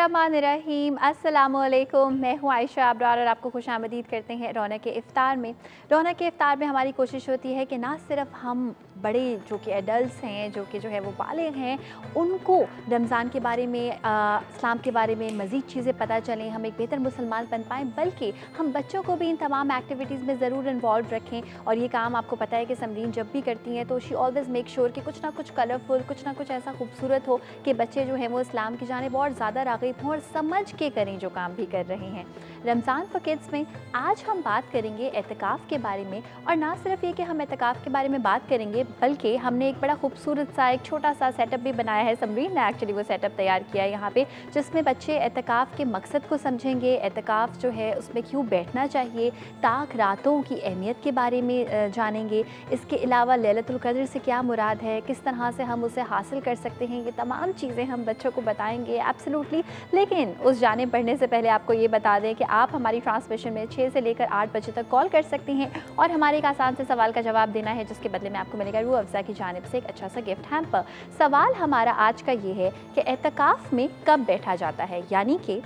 बिस्मिल्लाहिर्रहमानिर्रहीम। अस्सलामुअलैकुम। मैं हूँ आयशा अब्रार और आपको खुशामदीद करते हैं रौनक इफ़्तार में। रौनक इफ़्तार में हमारी कोशिश होती है कि ना सिर्फ हम बड़े जो कि एडल्ट्स हैं, जो है वो बालिग हैं, उनको रमज़ान के बारे में, इस्लाम के बारे में मज़ीद चीज़ें पता चलें, हम एक बेहतर मुसलमान बन पाएँ, बल्कि हम बच्चों को भी इन तमाम एक्टिविटीज़ में ज़रूर इन्वॉल्व रखें। और ये काम आपको पता है कि समरीन जब भी करती हैं तो शी ऑलवेज़ मेक श्योर कि कुछ ना कुछ कलरफुल, कुछ ना कुछ ऐसा खूबसूरत हो कि बच्चे जो हैं वो इस्लाम की जानिब और ज़्यादा राग़िब हों और समझ के करें जो काम भी कर रहे हैं। रमज़ान फॉर किड्स में आज हम बात करेंगे एतिकाफ़ के बारे में। और ना सिर्फ ये कि हम एतिकाफ़ के बारे में बात करेंगे, बल्कि हमने एक बड़ा खूबसूरत सा एक छोटा सा सेटअप भी बनाया है। समरीन ने एक्चुअली वो सेटअप तैयार किया है यहाँ पे, जिसमें बच्चे एतिकाफ़ के मकसद को समझेंगे, एतिकाफ़ जो है उसमें क्यों बैठना चाहिए, ताक रातों की अहमियत के बारे में जानेंगे। इसके अलावा लैलतुल क़द्र से क्या मुराद है, किस तरह से हम उसे हासिल कर सकते हैं, ये तमाम चीज़ें हम बच्चों को बताएंगे एब्सोल्युटली। लेकिन उस जाने बढ़ने से पहले आपको ये बता दें कि आप हमारी ट्रांसमिशन में 6 से लेकर 8 बजे तक कॉल कर सकती हैं और हमारे एक आसान से सवाल का जवाब देना है, जिसके बदले में आपको मिलेगा रूह अफ़ज़ा की जानिब से एक अच्छा सा गिफ्ट हैम्पर। सवाल हमारा आज का ये है कि एतिकाफ़ में कब बैठा जाता है, यानी कि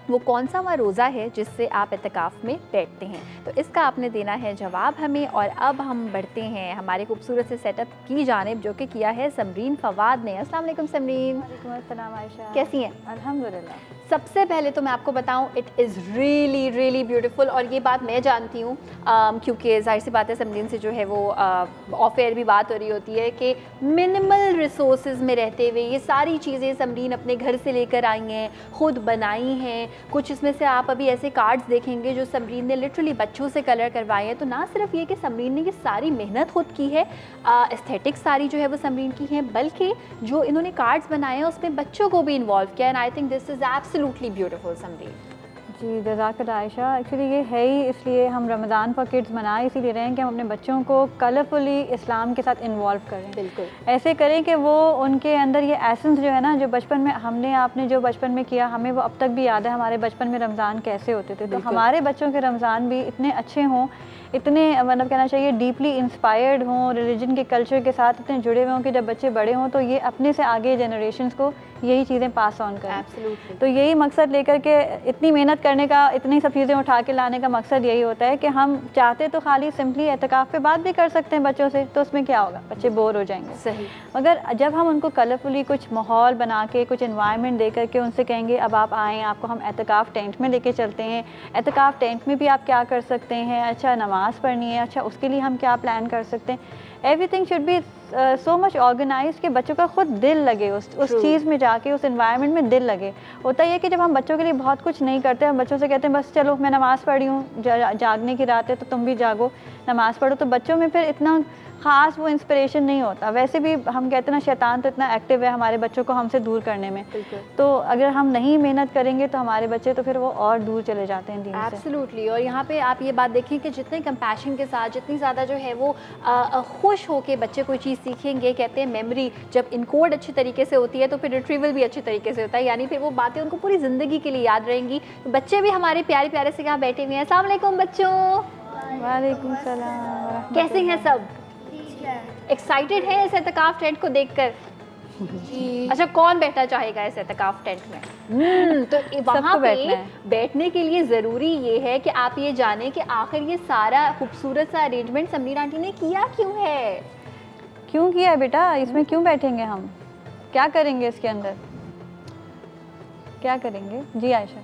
वो कौन सा वह रोज़ा है जिससे आप एतिकाफ़ में बैठते हैं। तो इसका आपने देना है जवाब हमें। और अब हम बढ़ते हैं हमारे खूबसूरत से सेटअप की जानिब, जो कि किया है समरीन फवाद ने। अस्सलाम वालेकुम समरीन। वालेकुम अस्सलाम आयशा, कैसी हैं? अल्हम्दुलिल्लाह। सबसे पहले तो मैं आपको बताऊं, it is really really beautiful. और ये बात मैं जानती हूँ क्योंकि ज़ाहिर सी बात है समरीन से जो है वो ऑफ एयर भी बात हो रही होती है कि मिनिमल रिसोर्सेज में रहते हुए ये सारी चीज़ें समरीन अपने घर से लेकर आई हैं, ख़ुद बनाई हैं। कुछ इसमें से आप अभी ऐसे कार्ड्स देखेंगे जो समरीन ने लिटरली बच्चों से कलर करवाए हैं। तो ना सिर्फ ये कि समरीन ने ये सारी मेहनत खुद की है, एस्थेटिक्स सारी जो है वो समरीन की है, बल्कि जो इन्होंने कार्ड्स बनाए हैं उसमें बच्चों को भी इन्वॉल्व किया। And I think this is absolutely beautiful Samreen. Ji जज़ाकल्लाह आयशा। एक्चुअली ये है ही, इसलिए हम रमज़ान फॉर किड्स मनाए इसीलिए रहे हैं कि हम अपने बच्चों को कलरफुली इस्लाम के साथ इन्वॉल्व करें। बिल्कुल ऐसे करें कि वो उनके अंदर ये एसेंस जो है ना, जो बचपन में हमने आपने जो बचपन में किया, हमें वो अब तक भी याद है हमारे बचपन में रमज़ान कैसे होते थे। तो हमारे बच्चों के रमज़ान भी इतने अच्छे हों, इतने मतलब कहना चाहिए डीपली इंस्पायर्ड हों, रिलीजन के कल्चर के साथ इतने जुड़े हुए हों कि जब बच्चे बड़े हों तो ये अपने से आगे जनरेशन्स को यही चीज़ें पास ऑन करें। एब्सोल्युटली। तो यही मकसद लेकर के इतनी मेहनत करने का, इतनी सब चीज़ें उठा के लाने का मकसद यही होता है कि हम चाहते तो खाली सिंपली एतिकाफ़ पे बात भी कर सकते हैं बच्चों से, तो उसमें क्या होगा, बच्चे बोर हो जाएंगे। सही। मगर जब हम उनको कलरफुली कुछ माहौल बना के, कुछ इन्वायरमेंट दे करके उनसे कहेंगे अब आप आएँ, आपको हम एतिकाफ़ टेंट में लेके चलते हैं, एतिकाफ़ टेंट में भी आप क्या कर सकते हैं, अच्छा नमाज़ पढ़नी है, अच्छा उसके लिए हम क्या प्लान कर सकते हैं। Everything should be so much organise कि बच्चों का खुद दिल लगे उस चीज़ में जाके, उस एनवायरनमेंट में दिल लगे। होता ही है कि जब हम बच्चों के लिए बहुत कुछ नहीं करते, हम बच्चों से कहते हैं बस चलो मैं नमाज़ पढ़ी हूँ, जागने की रात है तो तुम भी जागो नमाज़ पढ़ो, तो बच्चों में फिर इतना ख़ास वो इंस्पिरेशन नहीं होता। वैसे भी हम कहते हैं ना, शैतान तो इतना एक्टिव है हमारे बच्चों को हमसे दूर करने में। तो अगर हम नहीं मेहनत करेंगे तो हमारे बच्चे तो फिर वो और दूर चले जाते हैं दीन से। एब्सोल्युटली। और यहाँ पे आप ये बात देखें कि जितने कंपैशन के साथ, जितनी ज़्यादा जो है वो खुश होकर बच्चे कोई चीज़ सीखेंगे, कहते हैं मेमोरी जब इनकोड अच्छी तरीके से होती है तो फिर रिट्रीवल भी अच्छी तरीके से होता है, यानी फिर वो बातें उनको पूरी ज़िंदगी के लिए याद रहेंगी। तो बच्चे भी हमारे प्यारे प्यारे से यहाँ बैठे हुए हैं। अस्सलाम वालेकुम बच्चों। वालेकुम सलाम। कैसे हैं सब? एक्साइटेड है इस एतिकाफ़ टेंट को देखकर? अच्छा, कौन बैठना चाहेगा इस एतिकाफ़ टेंट में? तो वहाँ पे बैठने के लिए ज़रूरी ये है कि आप ये जानें कि आखिर ये सारा खूबसूरत सा अरेंजमेंट समरीन आंटी ने किया क्यों है। क्यों किया है बेटा? इसमें क्यों बैठेंगे हम? क्या करेंगे इसके अंदर? क्या करेंगे? जी आयशा।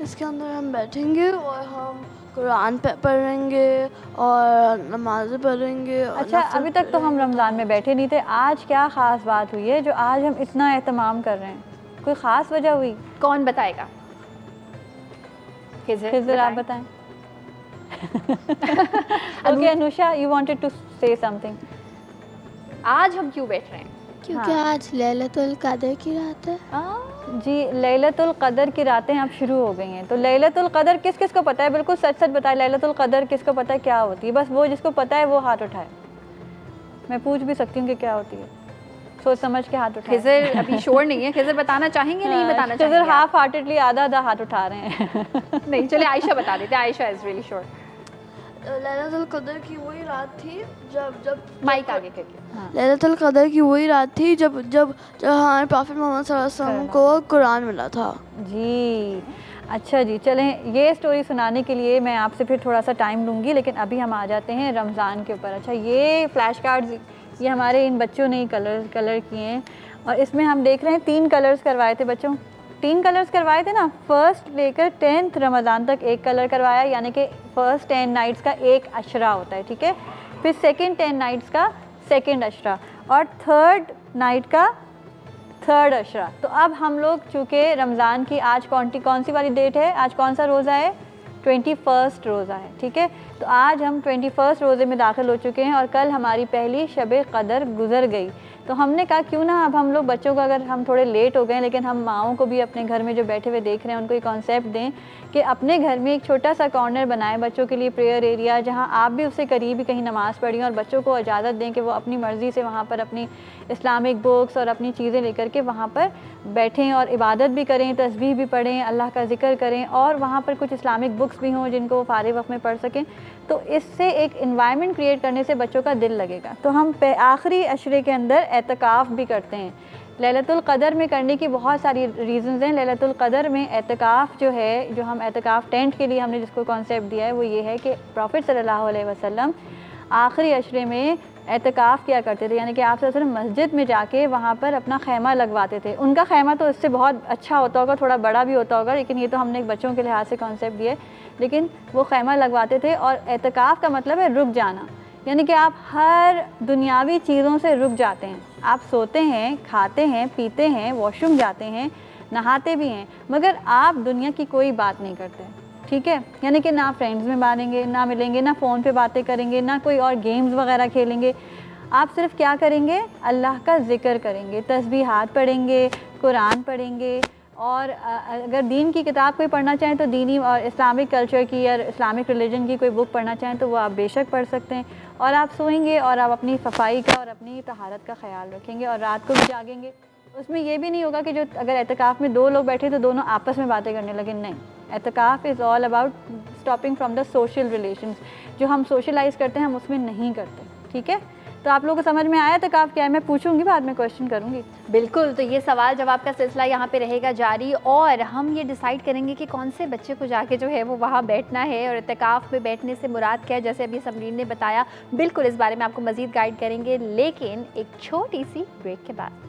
इसके अंदर हम बैठेंगे और हम कुरान पढ़ेंगे और नमाज़ें पढ़ेंगे। अच्छा, अभी तक तो हम रमज़ान में बैठे नहीं थे, आज क्या ख़ास बात हुई है जो आज हम इतना एहतमाम कर रहे हैं? कोई ख़ास वजह हुई? कौन बताएगा? खिज़र आप बताएं। Okay Anusha, you wanted to say something. आज हम क्यों बैठ रहे हैं? क्योंकि आज लैलतुल क़द्र की रात है। जी, लैलतुल क़द्र की रातें अब शुरू हो गई हैं। तो लैलतुल क़द्र किस किस को पता है? बिल्कुल सच सच बताए, लैलतुल क़द्र किसको पता है क्या होती है? बस वो जिसको पता है वो हाथ उठाए। मैं पूछ भी सकती हूँ कि क्या होती है, सोच समझ के हाथ उठाए। खिज़र अभी श्योर नहीं है, खिज़र बताना चाहेंगे नहीं बताना चाहेंगे? खिज़र हाफ हार्टेडली आधा आधा हाथ उठा रहे हैं। नहीं, चले आयशा बता देते हैं। Ayesha is really sure. Lailatul कदर की वही रात थी जब माइक आगे करके। हाँ। लैलतुल कदर की वही रात थी जब जब जब हमारे प्रॉफिट मोहम्मद सल्लल्लाहु अलैहि वसल्लम को कुरान मिला था। जी अच्छा जी, चलें ये स्टोरी सुनाने के लिए मैं आपसे फिर थोड़ा सा टाइम लूँगी, लेकिन अभी हम आ जाते हैं रमज़ान के ऊपर। अच्छा, ये फ्लैश कार्ड्स ये हमारे इन बच्चों ने कलर किए हैं और इसमें हम देख रहे हैं 3 कलर्स करवाए थे बच्चों, 3 कलर्स करवाए थे ना। फर्स्ट लेकर 10th रमज़ान तक एक कलर करवाया, यानी कि फर्स्ट 10 नाइट्स का एक अशरा होता है, ठीक है। फिर सेकेंड 10 नाइट्स का सेकेंड अशरा और थर्ड नाइट का थर्ड अशरा। तो अब हम लोग चूँकि रमज़ान की आज कौन सी वाली डेट है, आज कौन सा रोज़ा है, 21 रोज़ा है, ठीक है। तो आज हम 21 रोज़े में दाखिल हो चुके हैं और कल हमारी पहली शब क़दर गुज़र गई। तो हमने कहा क्यों ना अब हम लोग बच्चों को, अगर हम थोड़े लेट हो गए लेकिन हम माओं को भी अपने घर में जो बैठे हुए देख रहे हैं उनको ये कॉन्सेप्ट दें कि अपने घर में एक छोटा सा कॉर्नर बनाएं बच्चों के लिए, प्रेयर एरिया, जहां आप भी उससे करीब ही कहीं नमाज़ पढ़ें और बच्चों को इजाज़त दें कि वो अपनी मर्ज़ी से वहाँ पर अपनी इस्लामिक बुक्स और अपनी चीज़ें लेकर के वहाँ पर बैठें और इबादत भी करें, तस्बीह भी पढ़ें, अल्लाह का ज़िक्र करें और वहाँ पर कुछ इस्लामिक बुक्स भी हों जिनको वो फारिग वक्त में पढ़ सकें। तो इससे एक इन्वायरमेंट क्रिएट करने से बच्चों का दिल लगेगा। तो हम आखिरी अशरे के अंदर एतकाफ़ भी करते हैं। लैलतुल क़दर में करने की बहुत सारी रीज़न्स हैं। लैलतुल क़दर में एतकाफ़ जो है, जो हम एतकाफ़ टेंट के लिए हमने जिसको कॉन्सेप्ट दिया है वो ये है कि प्रॉफिट सल्लल्लाहु अलैहि वसल्लम आखिरी अशरे में एतकाफ़ किया करते थे, यानी कि आप सिर्फ मस्जिद में जाके वहाँ पर अपना खैमा लगवाते थे। उनका खैमा तो इससे बहुत अच्छा होता होगा, थोड़ा बड़ा भी होता होगा, लेकिन ये तो हमने बच्चों के लिहाज से कॉन्सेप्ट दिया है। लेकिन वो खैमा लगवाते थे और एतकाफ़ का मतलब है रुक जाना, यानी कि आप हर दुनियावी चीज़ों से रुक जाते हैं। आप सोते हैं, खाते हैं, पीते हैं, वॉशरूम जाते हैं, नहाते भी हैं, मगर आप दुनिया की कोई बात नहीं करते, ठीक है। यानी कि ना फ्रेंड्स में मारेंगे, ना मिलेंगे, ना फ़ोन पे बातें करेंगे, ना कोई और गेम्स वगैरह खेलेंगे। आप सिर्फ क्या करेंगे, अल्लाह का ज़िक्र करेंगे, तस्बीहात पढ़ेंगे, कुरान पढ़ेंगे और अगर दीन की किताब कोई पढ़ना चाहें तो दीनी और इस्लामिक कल्चर की या इस्लामिक रिलीजन की कोई बुक पढ़ना चाहें तो वो आप बेशक पढ़ सकते हैं। और आप सोएंगे और आप अपनी सफाई का और अपनी तहारत का ख्याल रखेंगे और रात को भी जागेंगे। उसमें ये भी नहीं होगा कि जो अगर एतकाफ़ में 2 लोग बैठे तो दोनों आपस में बातें करने लगे, नहीं। एतकाफ़ is all about stopping from the social relations. जो हम सोशलाइज़ करते हैं हम उसमें नहीं करते, ठीक है। तो आप लोगों को समझ में आया एतकाफ़ क्या है? मैं पूछूंगी, बाद में क्वेश्चन करूंगी। बिल्कुल, तो ये सवाल जवाब का सिलसिला यहाँ पे रहेगा जारी और हम ये डिसाइड करेंगे कि कौन से बच्चे को जाके जो है वो वहाँ बैठना है और एतकाफ़ में बैठने से मुराद क्या है। जैसे अभी समरीन ने बताया, बिल्कुल इस बारे में आपको मज़ीद गाइड करेंगे, लेकिन एक छोटी सी ब्रेक के बाद।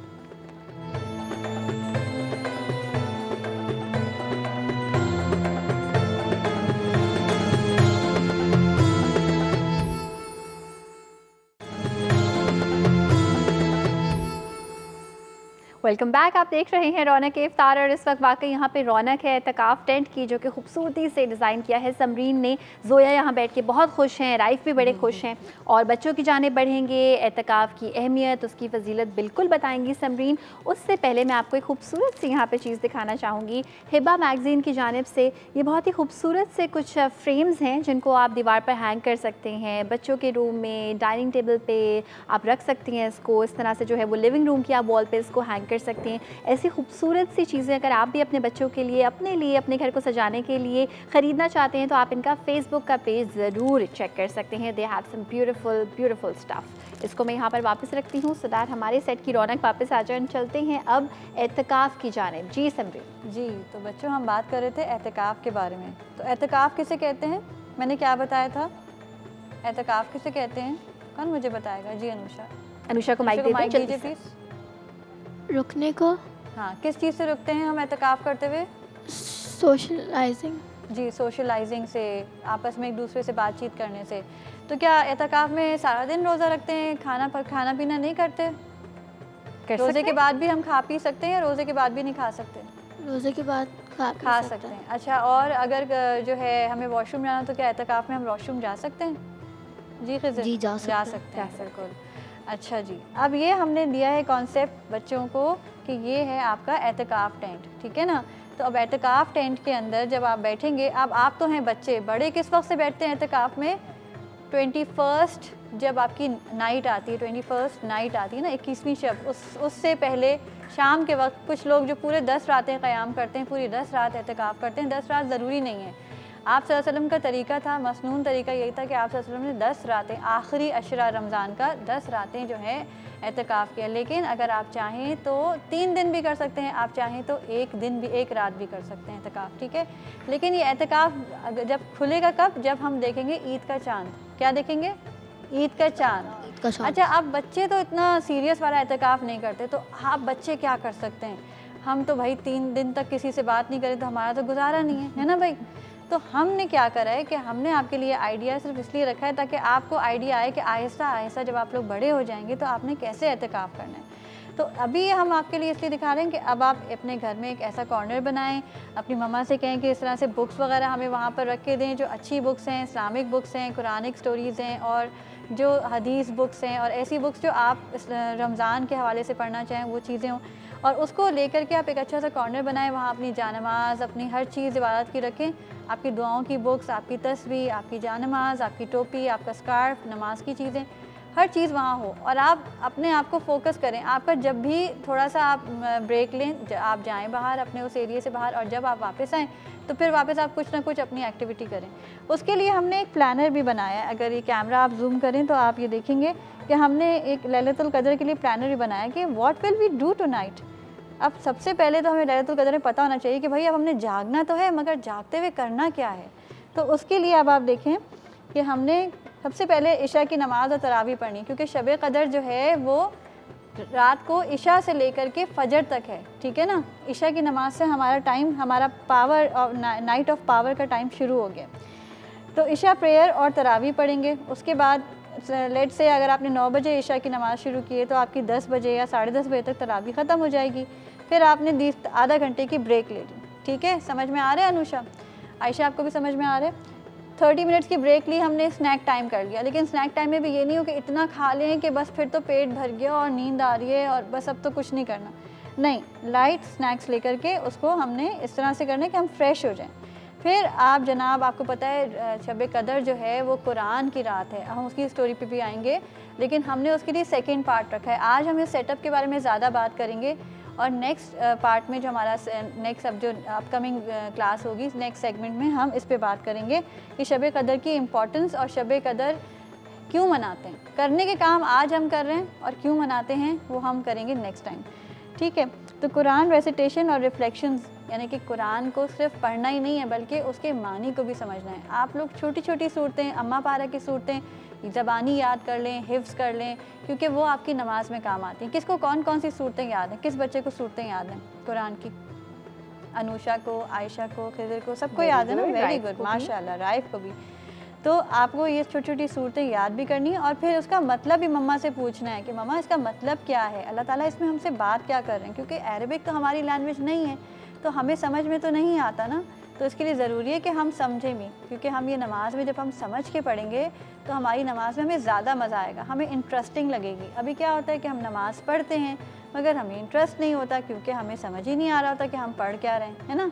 वेलकम बैक, आप देख रहे हैं रौनक इफ्तार और इस वक्त वाकई यहाँ पे रौनक है एतकाफ़ टेंट की, जो कि खूबसूरती से डिज़ाइन किया है समरीन ने। ज़ोया यहाँ बैठ के बहुत खुश हैं, राइफ भी बड़े खुश हैं और बच्चों की जानिब बढ़ेंगे, एतकाफ़ की अहमियत, उसकी फ़जीलत बिल्कुल बताएंगी समरीन। उससे पहले मैं आपको एक खूबसूरत सी यहाँ पर चीज़ दिखाना चाहूँगी। हिबा मैगज़ीन की जानिब से ये बहुत ही खूबसूरत से कुछ फ्रेम्स हैं जिनको आप दीवार पर हैंग कर सकते हैं, बच्चों के रूम में, डाइनिंग टेबल पर आप रख सकती हैं इसको। इस तरह से जो है वो लिविंग रूम की आप वॉल पर इसको हैंग कर सकते हैं। ऐसी खूबसूरत सी चीज़ें अगर आप भी अपने बच्चों के लिए, अपने लिए, अपने घर को सजाने के लिए ख़रीदना चाहते हैं तो आप इनका फेसबुक का पेज ज़रूर चेक कर सकते हैं। They have some beautiful beautiful stuff. इसको मैं यहाँ पर वापस रखती हूँ सो दैट हमारे सेट की रौनक वापस आ जाए। चलते हैं अब एतकाफ़ की जानिब। जी समरीन। जी, तो बच्चों हम बात कर रहे थे एतकाफ़ के बारे में। तो एतकाफ़ किसे कहते हैं, मैंने क्या बताया था? एतकाफ़ किसे कहते हैं, कौन मुझे बताएगा? जी अनुषा को माइक दीजिए प्लीज़। रुकने को। हाँ, किस चीज़ से रुकते हैं हम एतकाफ़ करते हुए? सोशलाइजिंग। जी, सोशलाइजिंग से, आपस में एक दूसरे से बातचीत करने से। तो क्या एतकाफ़ में सारा दिन रोज़ा रखते हैं, खाना पीना नहीं करते? रोज़े के बाद भी हम खा पी सकते हैं या रोज़े के बाद भी नहीं खा सकते? रोज़े के बाद खा सकते हैं। अच्छा, और अगर जो है हमें वॉशरूम जाना तो क्या एतकाफ़ में हम वॉशरूम जा सकते हैं? जी खिज़र, जी जा सकते हैं बिल्कुल। अच्छा जी, अब ये हमने दिया है कॉन्सेप्ट बच्चों को कि ये है आपका एतकाफ़ टेंट, ठीक है ना। तो अब एतकाफ़ टेंट के अंदर जब आप बैठेंगे, अब आप तो हैं बच्चे, बड़े किस वक्त से बैठते हैं एतकाफ़ में? 21st जब आपकी नाइट आती है, 21st नाइट आती है ना, 21वीं शब, उससे पहले शाम के वक्त कुछ लोग जो पूरे 10 रातें क़याम करते हैं, पूरी 10 रात एतकाफ़ करते हैं। 10 रात ज़रूरी नहीं है, आप सल्लल्लाहु अलैहि वसल्लम का तरीका था, मसनून तरीका यही था कि आप सल्लल्लाहु अलैहि वसल्लम ने 10 रातें, आखिरी अशरा रमज़ान का 10 रातें जो है एतकाफ़ किया। लेकिन अगर आप चाहें तो 3 दिन भी कर सकते हैं, आप चाहें तो 1 दिन भी, 1 रात भी कर सकते हैं एतकाफ़, ठीक है। लेकिन ये एतकाफ़ जब खुलेगा कब, जब हम देखेंगे ईद का चाँद। क्या देखेंगे? ईद का चाँद। अच्छा, आप बच्चे तो इतना सीरियस वाला एतकाफ़ नहीं करते, तो आप बच्चे क्या कर सकते हैं? हम तो भाई 3 दिन तक किसी से बात नहीं करें तो हमारा तो गुजारा नहीं है ना भाई। तो हमने क्या करा है कि हमने आपके लिए आइडिया सिर्फ इसलिए रखा है ताकि आपको आइडिया आए कि आहिस्ता आहिस्ता जब आप लोग बड़े हो जाएंगे तो आपने कैसे एहतिकाफ़ करना है। तो अभी हम आपके लिए इसलिए दिखा रहे हैं कि अब आप अपने घर में एक ऐसा कॉर्नर बनाएं, अपनी मम्मा से कहें कि इस तरह से बुक्स वगैरह हमें वहाँ पर रख के दें, जो अच्छी बुक्स हैं, इस्लामिक बुक्स हैं, कुरानिक स्टोरीज़ हैं और जो हदीस बुक्स हैं और ऐसी बुक्स जो आप रमज़ान के हवाले से पढ़ना चाहें वो चीज़ें हों। और उसको लेकर के आप एक अच्छा सा कॉर्नर बनाएं, वहाँ अपनी जानमाज़, अपनी हर चीज़ इबादत की रखें, आपकी दुआओं की बुक्स, आपकी तस्वीर, आपकी जानमाज़, आपकी टोपी, आपका स्कार्फ, नमाज की चीज़ें, हर चीज़ वहाँ हो। और आप अपने आप को फोकस करें। आपका जब भी थोड़ा सा आप ब्रेक लें, आप जाएं बाहर अपने उस एरिया से बाहर, और जब आप वापस आएँ तो फिर वापस आप कुछ ना कुछ अपनी एक्टिविटी करें। उसके लिए हमने एक प्लानर भी बनाया है। अगर ये कैमरा आप जूम करें तो आप ये देखेंगे कि हमने एक लैलतुल कदर के लिए प्लानर भी बनाया कि what will we do tonight. अब सबसे पहले तो हमें लैलतुल कदर में पता होना चाहिए कि भाई अब हमने जागना तो है, मगर जागते हुए करना क्या है। तो उसके लिए अब आप देखें कि हमने सबसे पहले इशा की नमाज़ और तरावी पढ़नी, क्योंकि शब कदर जो है वो रात को इशा से लेकर के फजर तक है, ठीक है ना। इशा की नमाज से हमारा टाइम, हमारा पावर और नाइट ऑफ पावर का टाइम शुरू हो गया। तो इशा प्रेयर और तरावी पढ़ेंगे। उसके बाद लेट से अगर आपने 9 बजे इशा की नमाज़ शुरू की है तो आपकी 10 बजे या 10:30 बजे तक तरावी ख़त्म हो जाएगी। फिर आपने आधा घंटे की ब्रेक ले ली, ठीक है। समझ में आ रहा है अनुषा? आयशा आपको भी समझ में आ रहा है? 30 मिनट्स की ब्रेक ली हमने, स्नैक टाइम कर लिया। लेकिन स्नैक टाइम में भी ये नहीं हो कि इतना खा लें कि बस फिर तो पेट भर गया और नींद आ रही है और बस अब तो कुछ नहीं करना। नहीं, लाइट स्नैक्स लेकर के उसको हमने इस तरह से करना है कि हम फ्रेश हो जाएं। फिर आप जनाब, आपको पता है शब कदर जो है वो कुरान की रात है, हम उसकी स्टोरी पे भी आएंगे, लेकिन हमने उसके लिए सेकंड पार्ट रखा है। आज हम इस सेटअप के बारे में ज़्यादा बात करेंगे और नेक्स्ट पार्ट में जो हमारा नेक्स्ट अब जो अपकमिंग क्लास होगी, नेक्स्ट सेगमेंट में हम इस पे बात करेंगे कि शब कदर की इम्पोर्टेंस और शब कदर क्यों मनाते हैं। करने के काम आज हम कर रहे हैं और क्यों मनाते हैं वो हम करेंगे नेक्स्ट टाइम, ठीक है। तो कुरान रेसिटेशन और रिफ्लेक्शंस, यानी कि कुरान को सिर्फ पढ़ना ही नहीं है बल्कि उसके मानी को भी समझना है। आप लोग छोटी छोटी सूरतें, अम्मा पारा की सूरतें ज़बानी याद कर लें, हिफ्ज़ कर लें, क्योंकि वो आपकी नमाज में काम आती हैं। किसको कौन कौन सी सूरतें याद हैं? किस बच्चे को सूरतें याद हैं कुरान की? अनुषा को, आयशा को, खिज़र को, सबको याद है ना? वेरी गुड, माशाल्लाह। राइफ को भी। तो आपको ये छोटी छोटी सूरतें याद भी करनी है और फिर उसका मतलब भी मम्मा से पूछना है कि मम्मा इसका मतलब क्या है, अल्लाह ताला इसमें हमसे बात क्या कर रहे हैं। क्योंकि अरबिक तो हमारी लैंग्वेज नहीं है तो हमें समझ में तो नहीं आता ना। तो इसके लिए ज़रूरी है कि हम समझें भी, क्योंकि हम ये नमाज़ में जब हम समझ के पढ़ेंगे तो हमारी नमाज़ में हमें ज़्यादा मज़ा आएगा, हमें इंटरेस्टिंग लगेगी। अभी क्या होता है कि हम नमाज़ पढ़ते हैं मगर हमें इंटरेस्ट नहीं होता, क्योंकि हमें समझ ही नहीं आ रहा होता कि हम पढ़ क्या रहे हैं, है ना।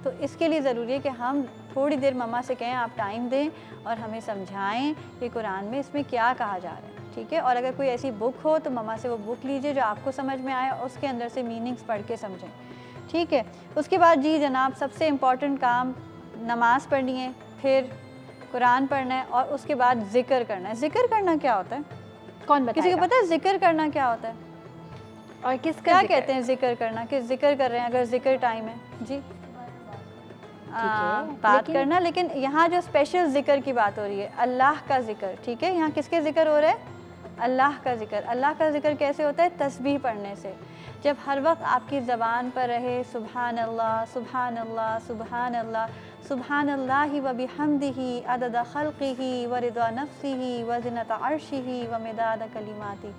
तो इसके लिए ज़रूरी है कि हम थोड़ी देर मम्मा से कहें, आप टाइम दें और हमें समझाएं कि कुरान में इसमें क्या कहा जा रहा है, ठीक है। और अगर कोई ऐसी बुक हो तो मम्मा से वो बुक लीजिए जो आपको समझ में आए और उसके अंदर से मीनिंग्स पढ़ के समझें, ठीक है। उसके बाद जी जनाब, सबसे इम्पॉर्टेंट काम नमाज़ पढ़नी है, फिर कुरान पढ़ना है और उसके बाद ज़िक्र करना है। ज़िक्र करना क्या होता है? कौन बताएगा? किसी को पता है ज़िक्र करना क्या होता है? और किसका क्या कहते हैं ज़िक्र करना? कि ज़िक्र कर रहे हैं, अगर ज़िक्र टाइम है जी बात करना। लेकिन यहाँ जो स्पेशल ज़िक्र की बात हो रही है, अल्लाह का ज़िक्र, ठीक है। यहाँ किसके ज़िक्र हो रहा है? अल्लाह का ज़िक्र। अल्लाह का ज़िक्र कैसे होता है? तस्बीह पढ़ने से। जब हर वक्त आपकी ज़बान पर रहे सुबहान अल्लाह, सुबहान अल्लाह, सुबहान अल्लाह, सुबहान अल्लाहि व बिहम्दिही अदद खल्क़िही व रिदा नफ्सिही व ज़िनत अर्शिही व मिदाद कलिमाती।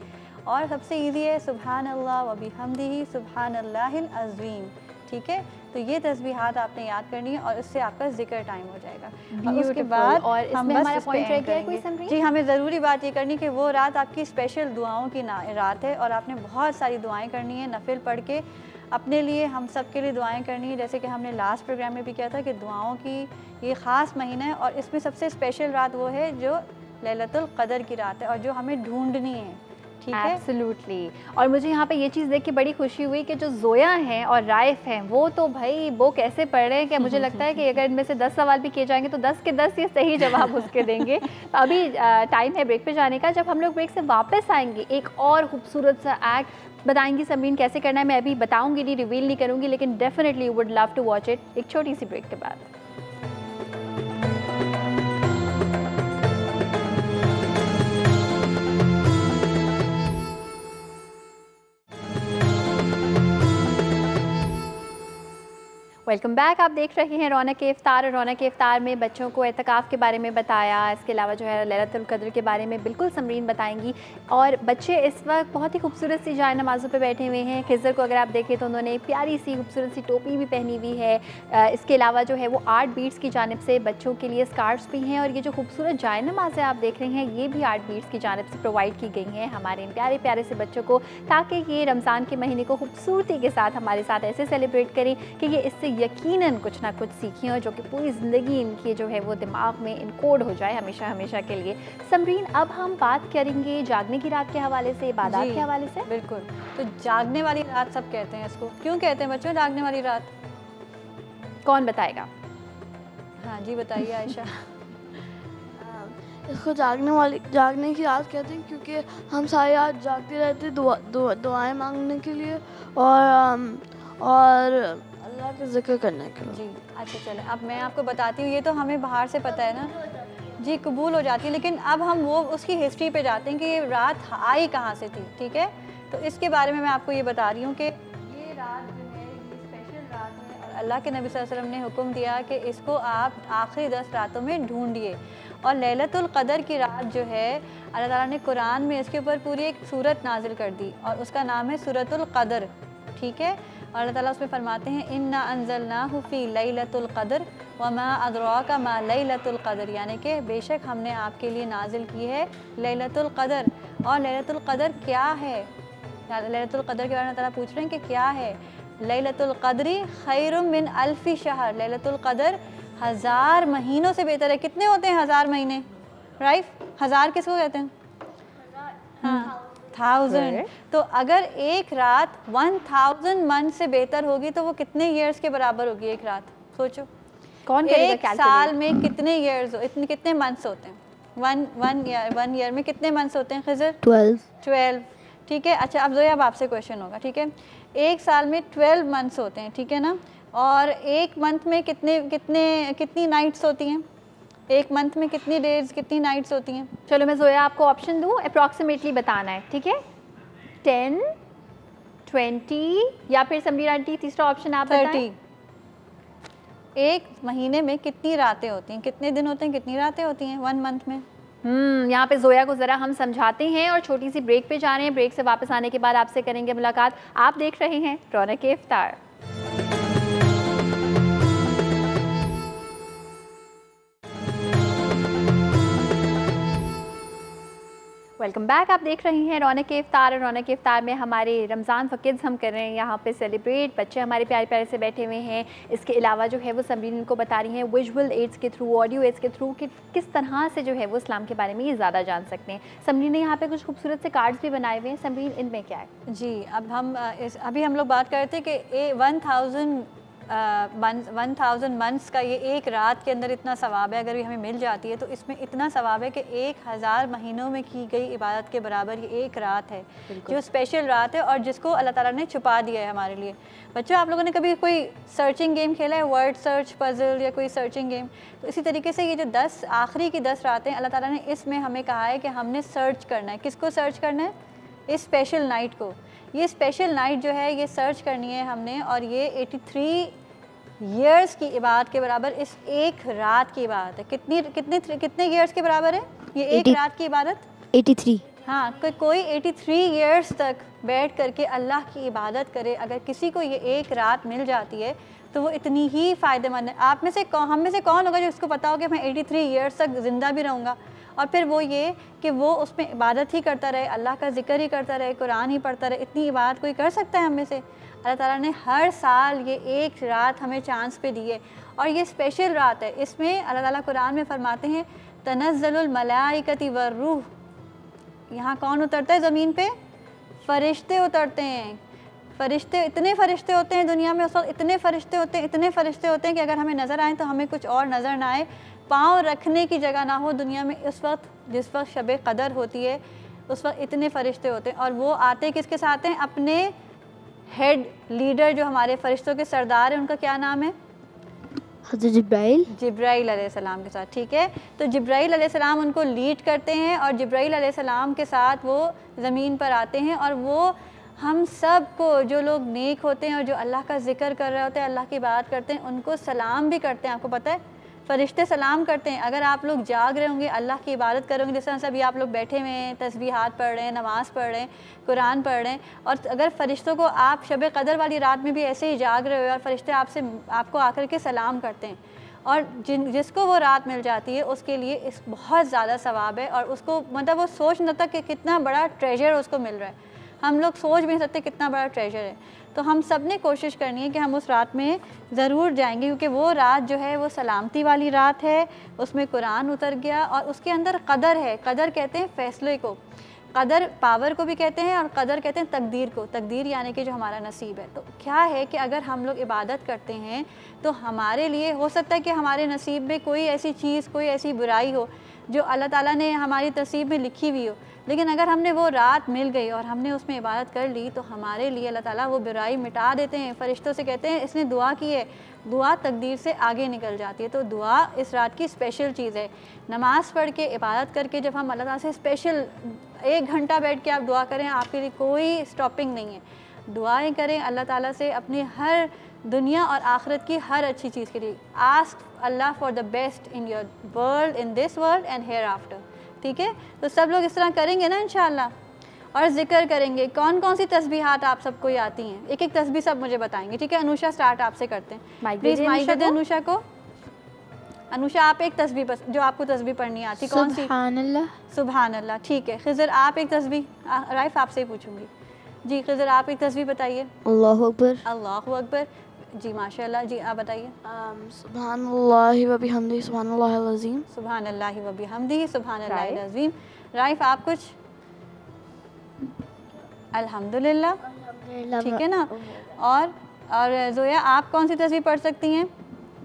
और सबसे ईजी है सुबहान अल्लाह व बिहम्दिही सुबहान अल्लाहिल अज़ीम, ठीक है। तो ये तस्बीहात आपने याद करनी है और इससे आपका ज़िक्र टाइम हो जाएगा। और उसके बाद और इसमें हमारा पॉइंट रह गया, कोई समझ? जी, हमें ज़रूरी बात ये करनी कि वो रात आपकी स्पेशल दुआओं की रात है और आपने बहुत सारी दुआएं करनी है, नफिल पढ़ के अपने लिए, हम सब के लिए दुआएं करनी है। जैसे कि हमने लास्ट प्रोग्राम में भी किया था कि दुआओं की ये ख़ास महीना है और इसमें सबसे स्पेशल रात वो है जो लैलतुल क़दर की रात है और जो हमें ढूंढनी है, ठीक है। एब्सोल्युटली। और मुझे यहाँ पे ये चीज़ देख के बड़ी खुशी हुई कि जो जोया हैं और राइफ हैं वो तो भाई वो कैसे पढ़ रहे हैं कि मुझे लगता है कि अगर इनमें से 10 सवाल भी किए जाएंगे तो 10 के 10 ये सही जवाब उसके देंगे। तो अभी टाइम है ब्रेक पे जाने का। जब हम लोग ब्रेक से वापस आएंगे एक और खूबसूरत सा एक्ट बताएंगी समरीन कैसे करना है। मैं अभी बताऊँगी नहीं, रिवील नहीं करूँगी, लेकिन definitely you would love to watch it एक छोटी सी ब्रेक के बाद। Welcome back. आप देख रहे हैं रौनक इफ्तार। और रौनक इफ्तार में बच्चों को एतकाफ़ के बारे में बताया, इसके अलावा जो है लैलतुल क़द्र के बारे में बिल्कुल समरीन बताएंगी। और बच्चे इस वक्त बहुत ही खूबसूरत सी जाए नमाज़ों पे बैठे हुए हैं। खिज़र को अगर आप देखें तो उन्होंने प्यारी सी खूबसूरत सी टोपी भी पहनी हुई है। इसके अलावा जो है वो 8 बीट्स की जानिब से बच्चों के लिए स्कार्फ्स भी हैं। और ये जो खूबसूरत जाए नमाज़ें आप देख रहे हैं ये भी 8 बीट्स की जानिब से प्रोवाइड की गई हैं हमारे इन प्यारे प्यारे से बच्चों को, ताकि ये रमज़ान के महीने को खूबसूरती के साथ हमारे साथ ऐसे सेलिब्रेट करें कि ये इससे यकीनन कुछ ना कुछ सीखें और जो कि पूरी ज़िंदगी इनकी जो है वो दिमाग में इनकोड हो जाए हमेशा हमेशा के लिए। समरीन, अब हम बात करेंगे जागने की रात के हवाले से, इबादत के हवाले से। बिल्कुल। तो जागने वाली रात सब कहते हैं इसको, क्यों कहते हैं बच्चों जागने वाली रात? कौन बताएगा? हाँ जी बताइए आयशा। इसको जागने की रात कहते हैं क्योंकि हम सारी रात जागते रहते दुआएं मांगने के लिए और अल्लाह का जिक्र करने के लिए। जी अच्छा चले, अब मैं आपको बताती हूँ। ये तो हमें बाहर से पता है ना जी, कबूल हो जाती है, लेकिन अब हम वो उसकी हिस्ट्री पे जाते हैं कि ये रात आई कहाँ से थी। ठीक है, तो इसके बारे में मैं आपको ये बता रही हूँ कि ये रात जो है ये स्पेशल रात है और अल्लाह के नबी सल्लल्लाहु अलैहि वसल्लम ने हुक्म दिया कि इसको आप आखिरी 10 रातों में ढूंढिए। और लैलतुल क़द्र की रात जो है अल्लाह ताला ने कुरान में इसके ऊपर पूरी एक सूरत नाजिल कर दी और उसका नाम है सूरतुल क़द्र। ठीक है, और अल्लाह ताला उसमें फरमाते हैं इन्ना अंज़लनाहु फ़ी लैलतुल क़द्र वमा अदराका मा लैलतुल क़द्र, यानी कि बेशक हमने आपके लिए नाजिल की है लैलतुल क़द्र। और लैलतुल क़द्र क्या है? लैलतुल क़द्र के बारे में ताला पूछ रहे हैं कि क्या है। लैलतुल क़द्री खैरुम मिन अल्फ़ि शहर, लैलतुल क़द्र 1000 महीनों से बेहतर है। कितने होते हैं 1000 महीने? राइट, 1000 किसको कहते हैं? हाँ 1000। तो अगर एक रात 1000 मंथ से बेहतर होगी तो वो कितने ईयर्स के बराबर होगी एक रात? सोचो कौन एक साल में कितने ईयर्स कितने मंथ्स होते हैं? वन ईयर में कितने मंथ्स होते हैं खिज़र? 12। ठीक है, अच्छा अब जोया अब आपसे क्वेश्चन होगा। ठीक है, एक साल में 12 मंथ्स होते हैं, ठीक है ना, और एक मंथ में कितनी नाइट्स होती हैं? एक मंथ में कितनी डेज कितनी नाइट्स होती हैं? चलो मैं जोया आपको ऑप्शन दूँ, अप्रॉक्सीमेटली बताना है। ठीक है, 10, 20 या फिर समरीन आंटी तीसरा ऑप्शन आप 30। एक महीने में कितनी रातें होती हैं? कितने दिन होते हैं? कितनी रातें होती हैं 1 मंथ में? यहाँ पे जोया को ज़रा हम समझाते हैं और छोटी सी ब्रेक पे जा रहे हैं। ब्रेक से वापस आने के बाद आपसे करेंगे मुलाकात। आप देख रहे हैं रौनक इफ्तार। Welcome back. आप देख रहे हैं रौनक इफ्तार। और रौनक इफ्तार में हमारे रमज़ान फॉर किड्स हम कर रहे हैं यहाँ पे सेलिब्रेट। बच्चे हमारे प्यारे प्यारे से बैठे हुए हैं। इसके अलावा जो है वो समरीन इनको बता रही हैं विजुअल एड्स के थ्रू, ऑडियो एड्स के थ्रू कि किस तरह से जो है वो इस्लाम के बारे में ये ज़्यादा जान सकते हैं। समरीन ने यहाँ पे कुछ खूबसूरत से कार्ड्स भी बनाए हुए हैं। समरीन इनमें क्या है? जी, अब अभी हम लोग बात करते हैं कि 1000 मंथ्स का ये एक रात के अंदर इतना सवाब है। अगर ये हमें मिल जाती है तो इसमें इतना सवाब है कि 1000 महीनों में की गई इबादत के बराबर ये एक रात है, जो स्पेशल रात है और जिसको अल्लाह ताला ने छुपा दिया है हमारे लिए। बच्चों, आप लोगों ने कभी कोई सर्चिंग गेम खेला है, वर्ड सर्च पजल या कोई सर्चिंग गेम? तो इसी तरीके से ये जो आखिरी की 10 रातें अल्लाह ताला ने इसमें हमें कहा है कि हमने सर्च करना है। किसको सर्च करना है? इस स्पेशल नाइट को। ये स्पेशल नाइट जो है ये सर्च करनी है हमने, और ये 83 ईयर्स की इबादत के बराबर इस एक रात की इबादत है। कितने ईयर्स के बराबर है ये एक रात की इबादत? 83। हाँ, कोई 83 ईयर्स तक बैठ करके अल्लाह की इबादत करे, अगर किसी को ये एक रात मिल जाती है तो वो इतनी ही फ़ायदेमंद है। हम में से कौन होगा जो इसको पता हो कि मैं 83 ईयर्स तक ज़िंदा भी रहूँगा, और फिर वो ये कि वो उसमें इबादत ही करता रहे, अल्लाह का जिक्र ही करता रहे, कुरान ही पढ़ता रहे। इतनी इबादत कोई कर सकता है हम में से? अल्लाह ताला ने हर साल ये एक रात हमें चांस पे दी है और ये स्पेशल रात है। इसमें अल्लाह ताला कुरान में फरमाते हैं तनज़्ज़लुल मलाइकति वर्रूह यहाँ कौन उतरता है ज़मीन पे? फ़रिश्ते उतरते हैं। फ़रिश्ते, इतने फ़रिश्ते होते हैं दुनिया में उस वक्त, इतने फ़रिश्ते होते हैं, इतने फ़रिश्ते होते हैं कि अगर हमें नज़र आए तो हमें कुछ और नज़र ना आए, पाँव रखने की जगह ना हो दुनिया में उस वक्त, जिस वक्त शब क़दर होती है, उस वक्त इतने फ़रिश्ते होते हैं। और वो आते किसके साथ हैं? अपने हेड लीडर, जो हमारे फ़रिश्तों के सरदार हैं, उनका क्या नाम है? हज़रत जिब्राइल। जिब्राइल अलैहिस्सलाम के साथ, ठीक है। तो जिब्राइल अलैहिस्सलाम उनको लीड करते हैं और जिब्राइल अलैहिस्सलाम के साथ वो ज़मीन पर आते हैं और वो हम सब को, जो लोग नेक होते हैं और जो अल्लाह का ज़िक्र कर रहे होते हैं, अल्लाह की बात करते हैं, उनको सलाम भी करते हैं। आपको पता है फ़रिश्ते सलाम करते हैं। अगर आप लोग जाग रहे होंगे, अल्लाह की इबादत करोगे, जिस तरह से अभी आप लोग बैठे हुए हैं, तस्बीहात पढ़ रहे हैं, नमाज़ पढ़ रहे हैं, कुरान पढ़ रहे हैं, और अगर फ़रिश्तों को आप शब क़दर वाली रात में भी ऐसे ही जाग रहे हो और फ़रिश्ते आपको आकर के सलाम करते हैं, और जिसको वो रात मिल जाती है उसके लिए इस बहुत ज़्यादा सवाब है, और उसको मतलब वो सोच नहीं सकता कि कितना बड़ा ट्रेजर उसको मिल रहा है। हम लोग सोच भी नहीं सकते कितना बड़ा ट्रेजर है। तो हम सब ने कोशिश करनी है कि हम उस रात में ज़रूर जाएंगे, क्योंकि वो रात जो है वो सलामती वाली रात है, उसमें कुरान उतर गया और उसके अंदर कदर है। कदर कहते हैं फ़ैसले को, कदर पावर को भी कहते हैं, और कदर कहते हैं तकदीर को। तकदीर यानी कि जो हमारा नसीब है। तो क्या है कि अगर हम लोग इबादत करते हैं तो हमारे लिए हो सकता है कि हमारे नसीब में कोई ऐसी चीज़, कोई ऐसी बुराई हो जो अल्लाह ताला ने हमारी नसीब में लिखी हुई हो, लेकिन अगर हमने वो रात मिल गई और हमने उसमें इबादत कर ली तो हमारे लिए अल्लाह ताला वो बुराई मिटा देते हैं। फ़रिश्तों से कहते हैं इसने दुआ की है, दुआ तकदीर से आगे निकल जाती है। तो दुआ इस रात की स्पेशल चीज़ है। नमाज़ पढ़ के, इबादत करके जब हम अल्लाह ताला से स्पेशल 1 घंटा बैठ के आप दुआ करें, आपके लिए कोई स्टॉपिंग नहीं है। दुआएं करें अल्लाह ताला से अपनी हर दुनिया और आखिरत की हर अच्छी चीज़ के लिए। Ask Allah for the best in your world, in this world and hereafter. ठीक है, तो सब लोग इस तरह करेंगे ना इंशाअल्लाह, और ज़िक्र करेंगे। कौन कौन सी तस्बीहात आप सबको आती हैं? एक एक तस्बीह सब मुझे बताएंगे, ठीक है। अनुषा स्टार्ट आपसे करते हैं, प्लीज़ माइक दे अनुषा को। अनुषा आप एक तस्बीह जो आपको तस्बीह पढ़नी आती, कौन सी? सुभानअल्लाह। सुभानअल्लाह, ठीक है। खिज़र आप एक तस्बीह, राइफ आपसे ही पूछूंगी जी। खिज़र आप एक तस्बीह बताइए। अल्लाहु अकबर। अल्लाहु अकबर जी, माशाल्लाह जी। आप बताइए। सुभानअल्लाहि व बिहम्दिही सुभानअल्लाहिल अज़ीम। सुभानअल्लाहि व बिहम्दिही सुभानअल्लाहिल अज़ीम। राइफ आप कुछ? अल्हम्दुलिल्लाह, ठीक है ना। और ज़ोया आप कौन सी तस्बीह पढ़ सकती हैं?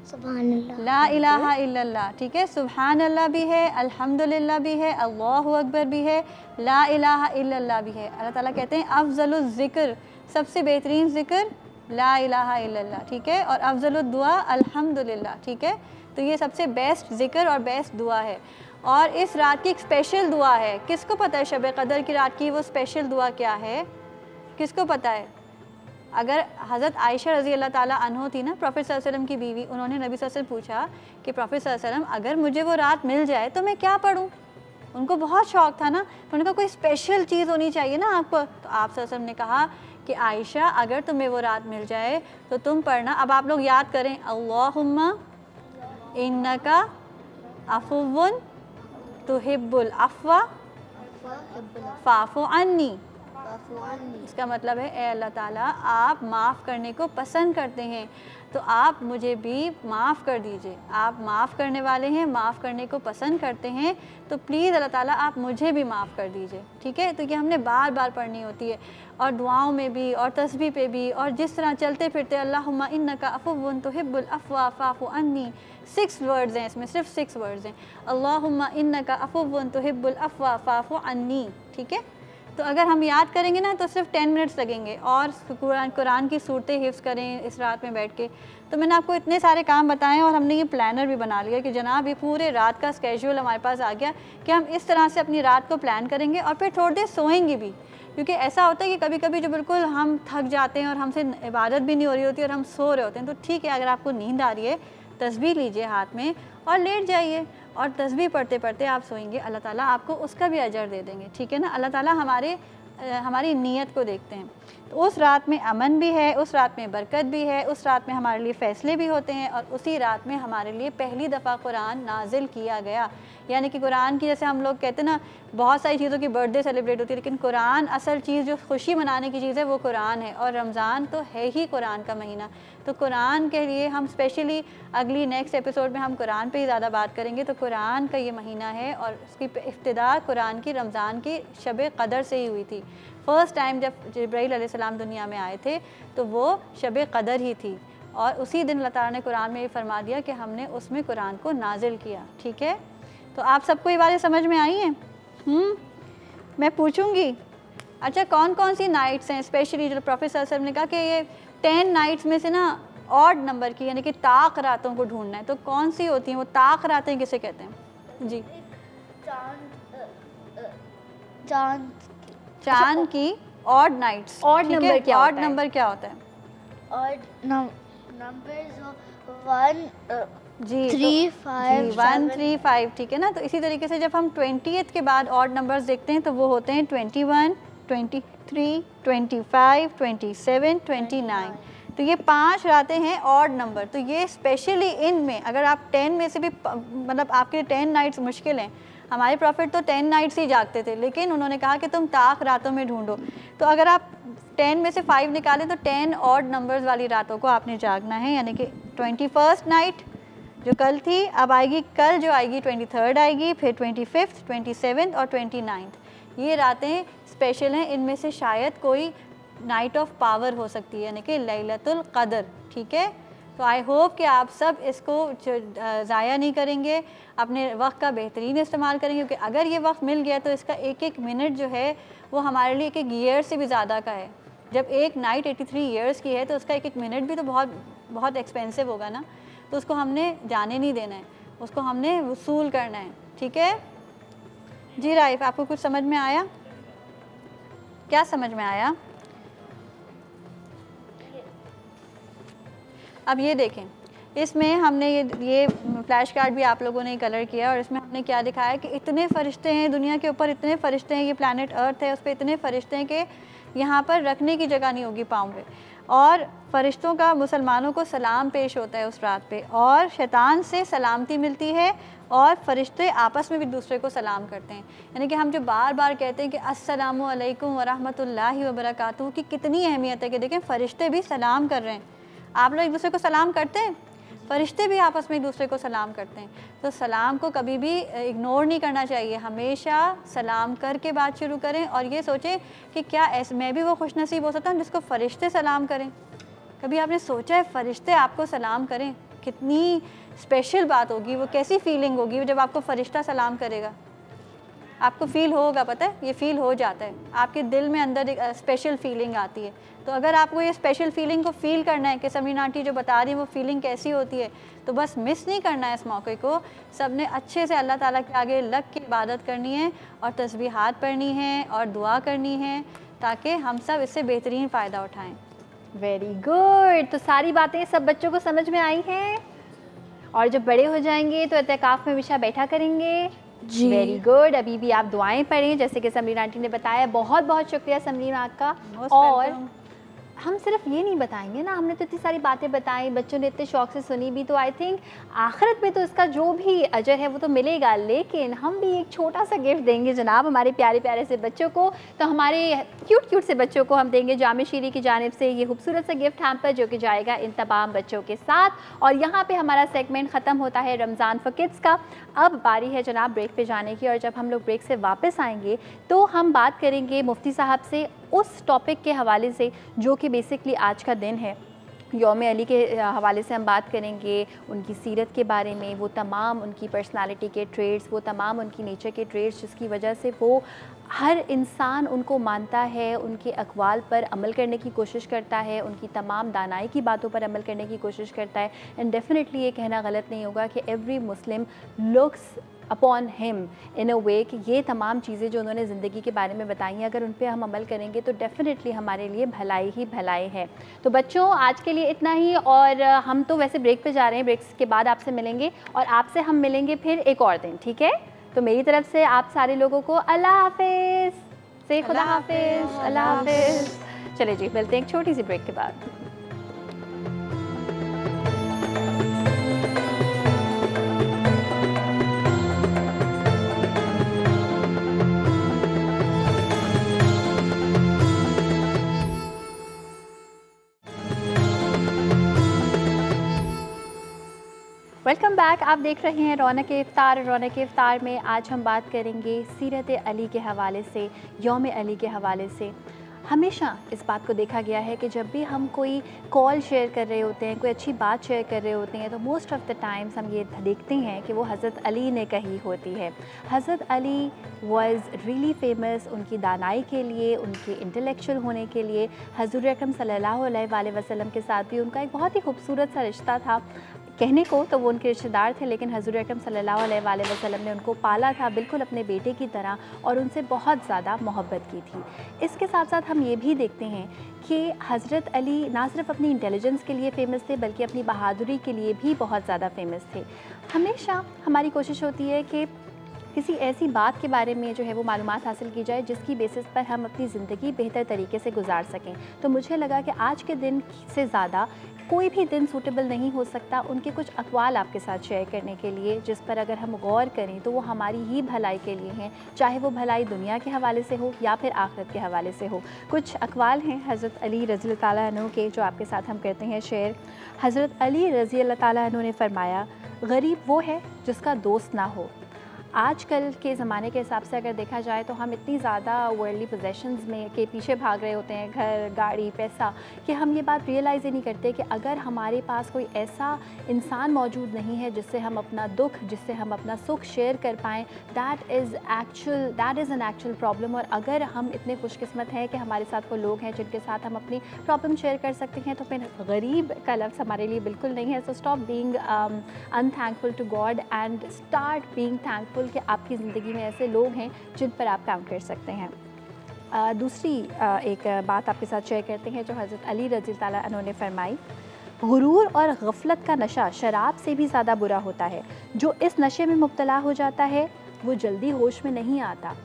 सुभानअल्लाह। ला इलाहा इल्लल्लाह, ठीक है। सुभानअल्लाह भी है, अल्हम्दुलिल्लाह भी है, अल्लाहु अकबर भी है, ला इलाहा इल्लल्लाह भी है। अल्लाह ताला कहते हैं अफ़ज़लुज़ ज़िक्र, सबसे बेहतरीन ज़िक्र ला इलाहा इल्लल्लाह, ठीक है। और अफ़ज़लुद दुआ अल्हम्दुलिल्लाह, ठीक है। तो ये सबसे बेस्ट ज़िक्र और बेस्ट दुआ है। और इस रात की एक स्पेशल दुआ है। किसको पता है शब क़दर की रात की वो स्पेशल दुआ क्या है? किसको पता है? अगर हज़रत आयशा रज़ी अल्लाह ताला अन्हो थी ना, प्रॉफेट सल्लल्लाहु अलैहि वसल्लम की बीवी, उन्होंने नबी सल्लल्लाहु अलैहि वसल्लम पूछा कि प्रॉफेट सल्लल्लाहु अलैहि वसल्लम अगर मुझे वो रात मिल जाए तो मैं क्या पढ़ूँ? उनको बहुत शौक़ था ना, तो उन्होंने कहा कोई स्पेशल चीज़ होनी चाहिए ना आपको। तो आप सल्लल्लाहु अलैहि वसल्लम ने कहा कि आयशा अगर तुम्हें वो रात मिल जाए तो तुम पढ़ना। अब आप लोग याद करें, अल्लाहुम्मा इन्नका अफ़ुव्वुन तुहिब्बुल अफ़्वा फ़ाफ़ु अन्नी। इसका मतलब है ए अल्लाह ताला आप माफ़ करने को पसंद करते हैं, तो आप मुझे भी माफ़ कर दीजिए। आप माफ़ करने वाले हैं, माफ़ करने को पसंद करते हैं, तो प्लीज़ अल्लाह ताला आप मुझे भी माफ़ कर दीजिए, ठीक है। तो ये हमने बार बार पढ़नी होती है, और दुआओं में भी और तस्बीह पे भी, और जिस तरह चलते फिरते अल्लाहुम्मा इन्नका अफ़ुव्वुन तुहिब्बुल अफ़्वा फ़ाफ़ु अन्नी। 6 वर्ड्स हैं इसमें, सिर्फ 6 वर्ड्स हैं। अल्लाहुम्मा इन्नका अफ़ुव्वुन तुहिब्बुल अफ़्वा फ़ाफ़ु अन्नी, ठीक है। तो अगर हम याद करेंगे ना तो सिर्फ 10 मिनट्स लगेंगे, और कुरान की सूरतें हिफ्ज़ करें इस रात में बैठ के। तो मैंने आपको इतने सारे काम बताए, और हमने ये प्लानर भी बना लिया कि जनाब ये पूरे रात का स्केड्यूल हमारे पास आ गया कि हम इस तरह से अपनी रात को प्लान करेंगे, और फिर थोड़ी देर सोएंगे भी। क्योंकि ऐसा होता है कि कभी कभी जो बिल्कुल हम थक जाते हैं और हमसे इबादत भी नहीं हो रही होती और हम सो रहे होते हैं। तो ठीक है, अगर आपको नींद आ रही है, तस्बीह लीजिए हाथ में और लेट जाइए, और तस्बीह पढ़ते पढ़ते आप सोएंगे, अल्लाह ताला आपको उसका भी अजर दे देंगे, ठीक है ना। अल्लाह ताला हमारी नीयत को देखते हैं। तो उस रात में अमन भी है, उस रात में बरकत भी है, उस रात में हमारे लिए फ़ैसले भी होते हैं, और उसी रात में हमारे लिए पहली दफ़ा कुरान नाजिल किया गया। यानी कि कुरान की, जैसे हम लोग कहते हैं ना बहुत सारी चीज़ों की बर्थडे सेलिब्रेट होती है, लेकिन कुरान असल चीज़ जो खुशी मनाने की चीज़ है वो कुरान है, और रमज़ान तो है ही कुरान का महीना। तो कुरान के लिए हम स्पेशली अगली नेक्स्ट एपिसोड में हम कुरान पे ही ज़्यादा बात करेंगे। तो कुरान का ये महीना है और उसकी इब्तिदा कुरान की रमज़ान की शब क़दर से ही हुई थी। फ़र्स्ट टाइम जब जिब्राईल अलैहिस्सलाम दुनिया में आए थे तो वो शब क़दर ही थी, और उसी दिन अल्लाह ताला ने कुरान में ये फरमा दिया कि हमने उसमें कुरान को नाजिल किया। ठीक है, तो आप सबको ये बातें समझ में आई हैं? मैं पूछूंगी, अच्छा कौन कौन सी नाइट्स हैं स्पेशली जो प्रोफेसर सर ने कहा कि ये 10 नाइट्स में से ना ऑड नंबर की यानी कि ताक रातों को ढूंढना है, तो कौन सी होती हैं वो ताक रातें किसे कहते हैं? जी, चांद की ऑड नाइट्स। ऑड नंबर क्या होता है? ऑड नंबर क्या होता है? ऑड नंबर्स 1 जी 3 5 1 3 5, ठीक है ना। तो इसी तरीके से जब हम 20th के बाद ऑड नंबर्स देखते हैं तो वो होते हैं 21 23 25 27 29। तो ये 5 रातें हैं ऑड नंबर। तो ये स्पेशली इनमें अगर आप 10 में से भी मतलब आपके लिए 10 नाइट्स मुश्किल हैं, हमारे प्रॉफिट तो 10 नाइट्स ही जागते थे, लेकिन उन्होंने कहा कि तुम ताक रातों में ढूंढो। तो अगर आप 10 में से 5 निकालें तो 10 ऑड नंबर्स वाली रातों को आपने जागना है, यानी कि 21st नाइट जो कल थी अब आएगी, कल जो आएगी 23rd आएगी, फिर 25th 27th और 29th। ये रातें स्पेशल हैं, इनमें से शायद कोई नाइट ऑफ पावर हो सकती है, यानी कि लैलतुल क़द्र। ठीक है, तो आई होप कि आप सब इसको ज़ाया नहीं करेंगे, अपने वक्त का बेहतरीन इस्तेमाल करेंगे, क्योंकि अगर ये वक्त मिल गया तो इसका एक एक मिनट जो है वो हमारे लिए एक ईयर से भी ज़्यादा का है। जब एक नाइट 83 ईयर्स की है तो उसका एक एक मिनट भी तो बहुत बहुत एक्सपेंसिव होगा ना, तो उसको हमने जाने नहीं देना है, उसको हमने वसूल करना है। ठीक है जी राइफ, आपको कुछ समझ में आया? क्या समझ में आया? अब ये देखें, इसमें हमने ये फ्लैश कार्ड भी आप लोगों ने कलर किया, और इसमें हमने क्या दिखाया कि इतने फ़रिश्ते हैं दुनिया के ऊपर, इतने फ़रिश्ते हैं, ये प्लैनेट अर्थ है उस पर इतने फ़रिश्ते हैं कि यहाँ पर रखने की जगह नहीं होगी पाँव पे, और फ़रिश्तों का मुसलमानों को सलाम पेश होता है उस रात पे, और शैतान से सलामती मिलती है, और फ़रिश्ते आपस में भी दूसरे को सलाम करते हैं। यानी कि हम जो बार बार कहते हैं कि अस्सलामु अलैकुम व रहमतुल्लाहि व बरकातहू की कितनी अहमियत है कि देखें फ़रिश्ते भी सलाम कर रहे हैं। आप लोग एक दूसरे को सलाम करते हैं, फ़रिश्ते भी आपस में एक दूसरे को सलाम करते हैं। तो सलाम को कभी भी इग्नोर नहीं करना चाहिए, हमेशा सलाम करके बात शुरू करें, और ये सोचें कि क्या ऐसे मैं भी वो खुशनसीब हो सकता हूँ जिसको फ़रिश्ते सलाम करें। कभी आपने सोचा है फ़रिश्ते आपको सलाम करें? कितनी स्पेशल बात होगी, वो कैसी फ़ीलिंग होगी जब आपको फ़रिश्ता सलाम करेगा? आपको फ़ील होगा, पता है, ये फ़ील हो जाता है, आपके दिल में अंदर एक स्पेशल फ़ीलिंग आती है। तो अगर आपको ये स्पेशल फ़ीलिंग को फ़ील करना है कि समीन आंटी जो बता रही है वो फ़ीलिंग कैसी होती है, तो बस मिस नहीं करना है इस मौके को। सब ने अच्छे से अल्लाह ताला के आगे लग के इबादत करनी है, और तस्बीहात पढ़नी है, और दुआ करनी है, ताकि हम सब इससे बेहतरीन फ़ायदा उठाएँ। Very good. तो सारी बातें सब बच्चों को समझ में आई हैं, और जब बड़े हो जाएंगे तो एतकाफ़ में हमेशा बैठा करेंगे। जी वेरी गुड। अभी भी आप दुआएं पढ़ें जैसे कि समरीन आंटी ने बताया। बहुत बहुत शुक्रिया समरीन आपका। और हम सिर्फ ये नहीं बताएंगे ना, हमने तो इतनी सारी बातें बताई, बच्चों ने इतने शौक से सुनी भी, तो आई थिंक आखिरत में तो इसका जो भी अजर है वो तो मिलेगा, लेकिन हम भी एक छोटा सा गिफ्ट देंगे जनाब हमारे प्यारे प्यारे से बच्चों को। तो हमारे क्यूट क्यूट से बच्चों को हम देंगे जामे शीरी की जानिब से ये खूबसूरत सा गिफ्ट हैम्पर, जो कि जाएगा इन तमाम बच्चों के साथ। और यहाँ पर हमारा सेगमेंट ख़त्म होता है रमज़ान फॉर किड्स का। अब बारी है जनाब ब्रेक पे जाने की, और जब हम लोग ब्रेक से वापस आएंगे तो हम बात करेंगे मुफ्ती साहब से उस टॉपिक के हवाले से जो कि बेसिकली आज का दिन है, यौम अली के हवाले से हम बात करेंगे, उनकी सीरत के बारे में, वो तमाम उनकी पर्सनालिटी के ट्रेड्स, वो तमाम उनकी नेचर के ट्रेड्स जिसकी वजह से वो हर इंसान उनको मानता है, उनके अक़वाल पर अमल करने की कोशिश करता है, उनकी तमाम दानाई की बातों पर अमल करने की कोशिश करता है। एंड डेफिनेटली ये कहना गलत नहीं होगा कि every Muslim looks upon him in a way कि ये तमाम चीज़ें जो उन्होंने ज़िंदगी के बारे में बताई हैं, अगर उन पर हम अमल करेंगे तो डेफ़िनेटली हमारे लिए भलाई ही भलाई है। तो बच्चों आज के लिए इतना ही, और हम तो वैसे ब्रेक पे जा रहे हैं, ब्रेक के बाद आपसे मिलेंगे, और आपसे हम मिलेंगे फिर एक और दिन, ठीक है? तो मेरी तरफ से आप सारे लोगों को अल्लाह हाफिज़ से, खुदा हाफिज़, अल्लाह हाफिज़। चले जी, मिलते हैं एक छोटी सी ब्रेक के बाद। Welcome back. आप देख रहे हैं रौनक इफ्तार। रौनक इफ्तार में आज हम बात करेंगे सीरत अली के हवाले से, यौम अली के हवाले से। हमेशा इस बात को देखा गया है कि जब भी हम कोई कॉल शेयर कर रहे होते हैं, कोई अच्छी बात शेयर कर रहे होते हैं, तो मोस्ट ऑफ़ द टाइम्स हम ये देखते हैं कि वो हज़रत अली ने कही होती है। हज़रत अली वाज रियली फेमस उनकी दानाई के लिए, उनके इंटेलेक्चुअल होने के लिए। हज़ूर अकरम सल्लल्लाहु अलैहि वसल्लम के साथ भी उनका एक बहुत ही खूबसूरत सा रिश्ता था। कहने को तो वो उनके रिश्तेदार थे, लेकिन हज़ूर अकरम सल्लल्लाहु अलैहि वसल्लम ने उनको पाला था बिल्कुल अपने बेटे की तरह और उनसे बहुत ज़्यादा मोहब्बत की थी। इसके साथ साथ हम ये भी देखते हैं कि हज़रत अली ना सिर्फ अपनी इंटेलिजेंस के लिए फ़ेमस थे, बल्कि अपनी बहादुरी के लिए भी बहुत ज़्यादा फ़ेमस थे। हमेशा हमारी कोशिश होती है कि किसी ऐसी बात के बारे में जो है वो मालूमात हासिल की जाए जिसकी बेसिस पर हम अपनी ज़िंदगी बेहतर तरीके से गुजार सकें। तो मुझे लगा कि आज के दिन से ज़्यादा कोई भी दिन सूटेबल नहीं हो सकता उनके कुछ अक़वाल आपके साथ शेयर करने के लिए, जिस पर अगर हम गौर करें तो वो हमारी ही भलाई के लिए हैं, चाहे वो भलाई दुनिया के हवाले से हो या फिर आखिरत के हवाले से हो। कुछ अक़वाल हैं हज़रत अली रज़ी अल्लाह ताला अन्हु के जो आपके साथ हम करते हैं शेयर। हज़रत अली रज़ी अल्लाह ताला अन्हु ने फ़रमाया, गरीब वो है जिसका दोस्त ना हो। आजकल के ज़माने के हिसाब से अगर देखा जाए तो हम इतनी ज़्यादा वर्ल्डली पोजेशंस में के पीछे भाग रहे होते हैं, घर, गाड़ी, पैसा, कि हम ये बात रियलाइज़ ही नहीं करते कि अगर हमारे पास कोई ऐसा इंसान मौजूद नहीं है जिससे हम अपना दुख, जिससे हम अपना सुख शेयर कर पाएँ, that is an actual problem. और अगर हम इतने खुशकिस्मत हैं कि हमारे साथ वो लोग हैं जिनके साथ हम अपनी प्रॉब्लम शेयर कर सकते हैं, तो फिर गरीब का लफ्ज़ हमारे लिए बिल्कुल नहीं है। So stop being unthankful to God and start being thankful कि आपकी ज़िंदगी में ऐसे लोग हैं जिन पर आप काउंट कर सकते हैं। दूसरी एक बात आपके साथ शेयर करते हैं जो हज़रत अली रज़ी ताला अन्हु ने फरमाई, गुरूर और गफलत का नशा शराब से भी ज़्यादा बुरा होता है। जो इस नशे में मुब्तला हो जाता है वो जल्दी होश में नहीं आता।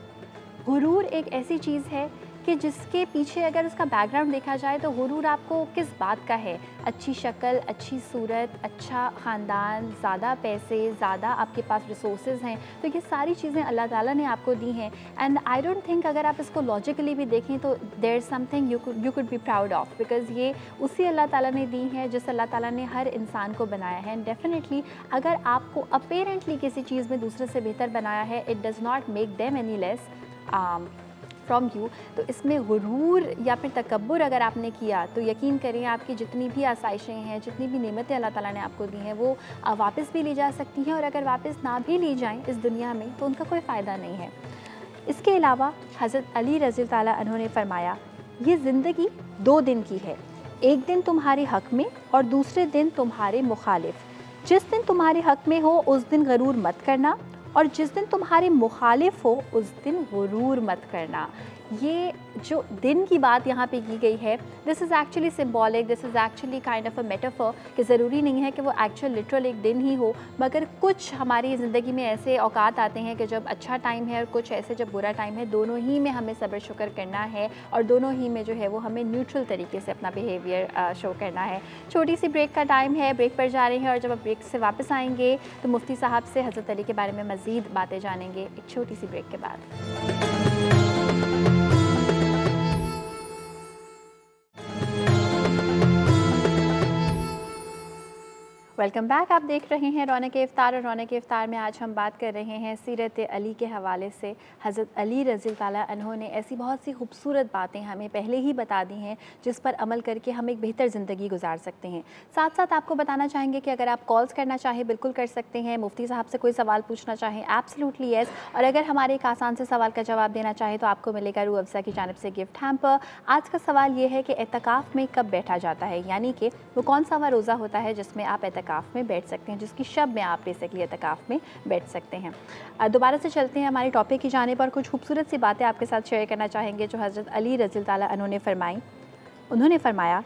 गुरूर एक ऐसी चीज़ है कि जिसके पीछे अगर उसका बैकग्राउंड देखा जाए तो गुरूर आपको किस बात का है? अच्छी शक्ल, अच्छी सूरत, अच्छा ख़ानदान, ज़्यादा पैसे, ज़्यादा आपके पास रिसोर्सेज हैं, तो ये सारी चीज़ें अल्लाह ताला ने आपको दी हैं। एंड आई डोंट थिंक अगर आप इसको लॉजिकली भी देखें तो there is something you could be proud of, because ये उसी अल्लाह ताला ने दी हैं जिस अल्लाह ताला ने हर इंसान को बनाया है। एंड डेफिनेटली अगर आपको अपेरेंटली किसी चीज़ में दूसरे से बेहतर बनाया है, it does not make them any less from you. तो इसमें गुरूर या फिर तकब्बुर अगर आपने किया तो यकीन करें आपकी जितनी भी आसाइशें हैं, जितनी भी नेमतें अल्लाह ताला ने आपको दी हैं, वो वापस भी ली जा सकती हैं, और अगर वापस ना भी ली जाएं इस दुनिया में तो उनका कोई फ़ायदा नहीं है। इसके अलावा हज़रत अली रज़ी ताला अन्हु ने फरमाया, ये ज़िंदगी 2 दिन की है, एक दिन तुम्हारे हक़ में और दूसरे दिन तुम्हारे मुखालिफ। जिस दिन तुम्हारे हक़ में हो उस दिन गरूर मत करना, और जिस दिन तुम्हारे मुखालिफ हो उस दिन गुरूर मत करना। ये जो दिन की बात यहाँ पे की गई है, this is actually symbolic, this is actually kind of a metaphor, कि ज़रूरी नहीं है कि वो एक्चुअल लिटरल एक दिन ही हो, मगर कुछ हमारी ज़िंदगी में ऐसे औकात आते हैं कि जब अच्छा टाइम है और कुछ ऐसे जब बुरा टाइम है, दोनों ही में हमें सब्र शुक्र करना है और दोनों ही में जो है वो हमें न्यूट्रल तरीके से अपना बिहेवियर शो करना है। छोटी सी ब्रेक का टाइम है, ब्रेक पर जा रहे हैं, और जब आप ब्रेक से वापस आएँगे तो मुफ्ती साहब से हज़रत अली के बारे में मज़ीद बातें जानेंगे एक छोटी सी ब्रेक के बाद। Welcome back. आप देख रहे हैं रौनक इफ्तार, और रौनक इफ्तार में आज हम बात कर रहे हैं सीरत अली के हवाले से। हज़रत अली रज़ी ताला अन्हु ने ऐसी बहुत सी खूबसूरत बातें हमें पहले ही बता दी हैं जिस पर अमल करके हम एक बेहतर ज़िंदगी गुजार सकते हैं। साथ साथ आपको बताना चाहेंगे कि अगर आप कॉल्स करना चाहें बिल्कुल कर सकते हैं, मुफ्ती साहब से कोई सवाल पूछना चाहें एब्सोल्युटली येस, और अगर हमारे एक आसान से सवाल का जवाब देना चाहें तो आपको मिलेगा रूह अफ़ज़ा की जानिब से गिफ्ट हैम्पर। आज का सवाल ये है कि एतकाफ़ में कब बैठा जाता है, यानी कि वो कौन सा वह रोज़ा होता है जिसमें आप एतकाफ़ में बैठ सकते हैं, जिसकी शब में आप बेसिकली एतकाफ़ में बैठ सकते हैं। दोबारा से चलते हैं हमारे टॉपिक की जाने पर। कुछ खूबसूरत सी बातें आपके साथ शेयर करना चाहेंगे जो हज़रत अली रज़ी ताला अन्हु ने फरमाई। उन्होंने फरमाया,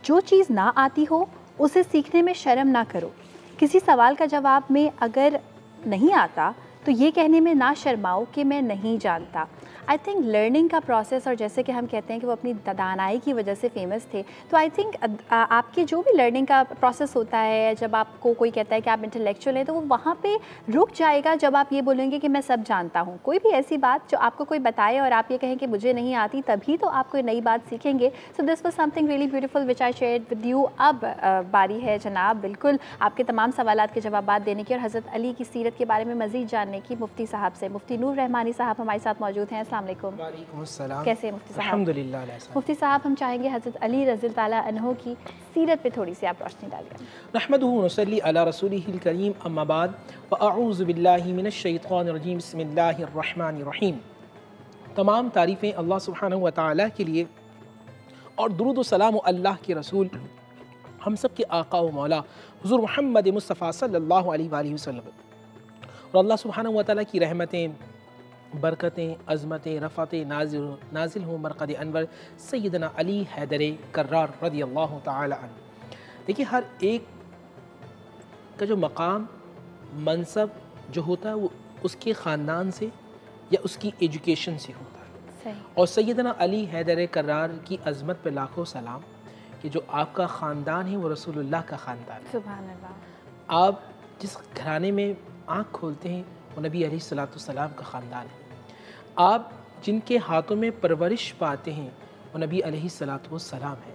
जो चीज़ ना आती हो उसे सीखने में शर्म ना करो। किसी सवाल का जवाब में अगर नहीं आता तो ये कहने में ना शर्माओ कि मैं नहीं जानता। आई थिंक लर्निंग का प्रोसेस, और जैसे कि हम कहते हैं कि वो अपनी दानाई की वजह से फेमस थे, तो आई थिंक आपकी जो भी लर्निंग का प्रोसेस होता है, जब आपको कोई कहता है कि आप इंटेलेक्चुअल हैं, तो वो वहाँ पे रुक जाएगा जब आप ये बोलेंगे कि मैं सब जानता हूँ। कोई भी ऐसी बात जो आपको कोई बताए और आप ये कहें कि मुझे नहीं आती, तभी तो आप कोई नई बात सीखेंगे। So this was something really beautiful which I shared with you. अब बारी है जनाब बिल्कुल आपके तमाम सवालात के जवाब देने की और हज़रत अली की सीरत के बारे में मज़ीद जानने की मुफ्ती साहब से। मुफ्ती नूर रहमानी साहब हमारे साथ मौजूद हैं। अस्सलाम वालेकुम। वालेकुम अस्सलाम। कैसे हैं मुफ्ती साहब? अल्हम्दुलिल्लाह। मुफ्ती साहब, हम चाहेंगे हज़रत अली रज़ी ताला अन्हु की सीरत पे थोड़ी सी आप रोशनी डालिए। नहमदुहु व नसल्ली अला रसूलिहिल करीम, अम्मा बाद, व अऊज़ु बिल्लाहि मिनश शैतानिर रजीम, बिस्मिल्लाहिर रहमानिर रहीम। तमाम तारीफ़ें अल्लाह सुब्हानहु व तआला के लिए और दुरूद व सलाम अल्लाह के रसूल हम सब के आका व मौला हुज़ूर मोहम्मद मुस्तफ़ा सल्लल्लाहु अलैहि वसल्लम और अल्लाह सुब्हानहु व तआला की रहमतें, बरकतें, अज़मतें, रफ़ातें नाजिल हों मरक़द अनवर सैयदना अली हैदर कर्रार रज़ियल्लाहु तआला अन्हु। देखिए, हर एक का जो मकाम मनसब जो होता है वो उसके ख़ानदान से या उसकी एजुकेशन से होता है। और सैयदना अली हैदर कर्रार की अज़मत पे लाखों सलाम कि जो आपका ख़ानदान है वो रसूलुल्लाह का ख़ानदान है। सुभान अल्लाह। आप जिस घराने में आँख खोलते हैं वो नबी अलैहिस्सलाम का ख़ानदान है। आप जिनके हाथों में परवरिश पाते हैं वो नबी अलैहिस्सलाम है।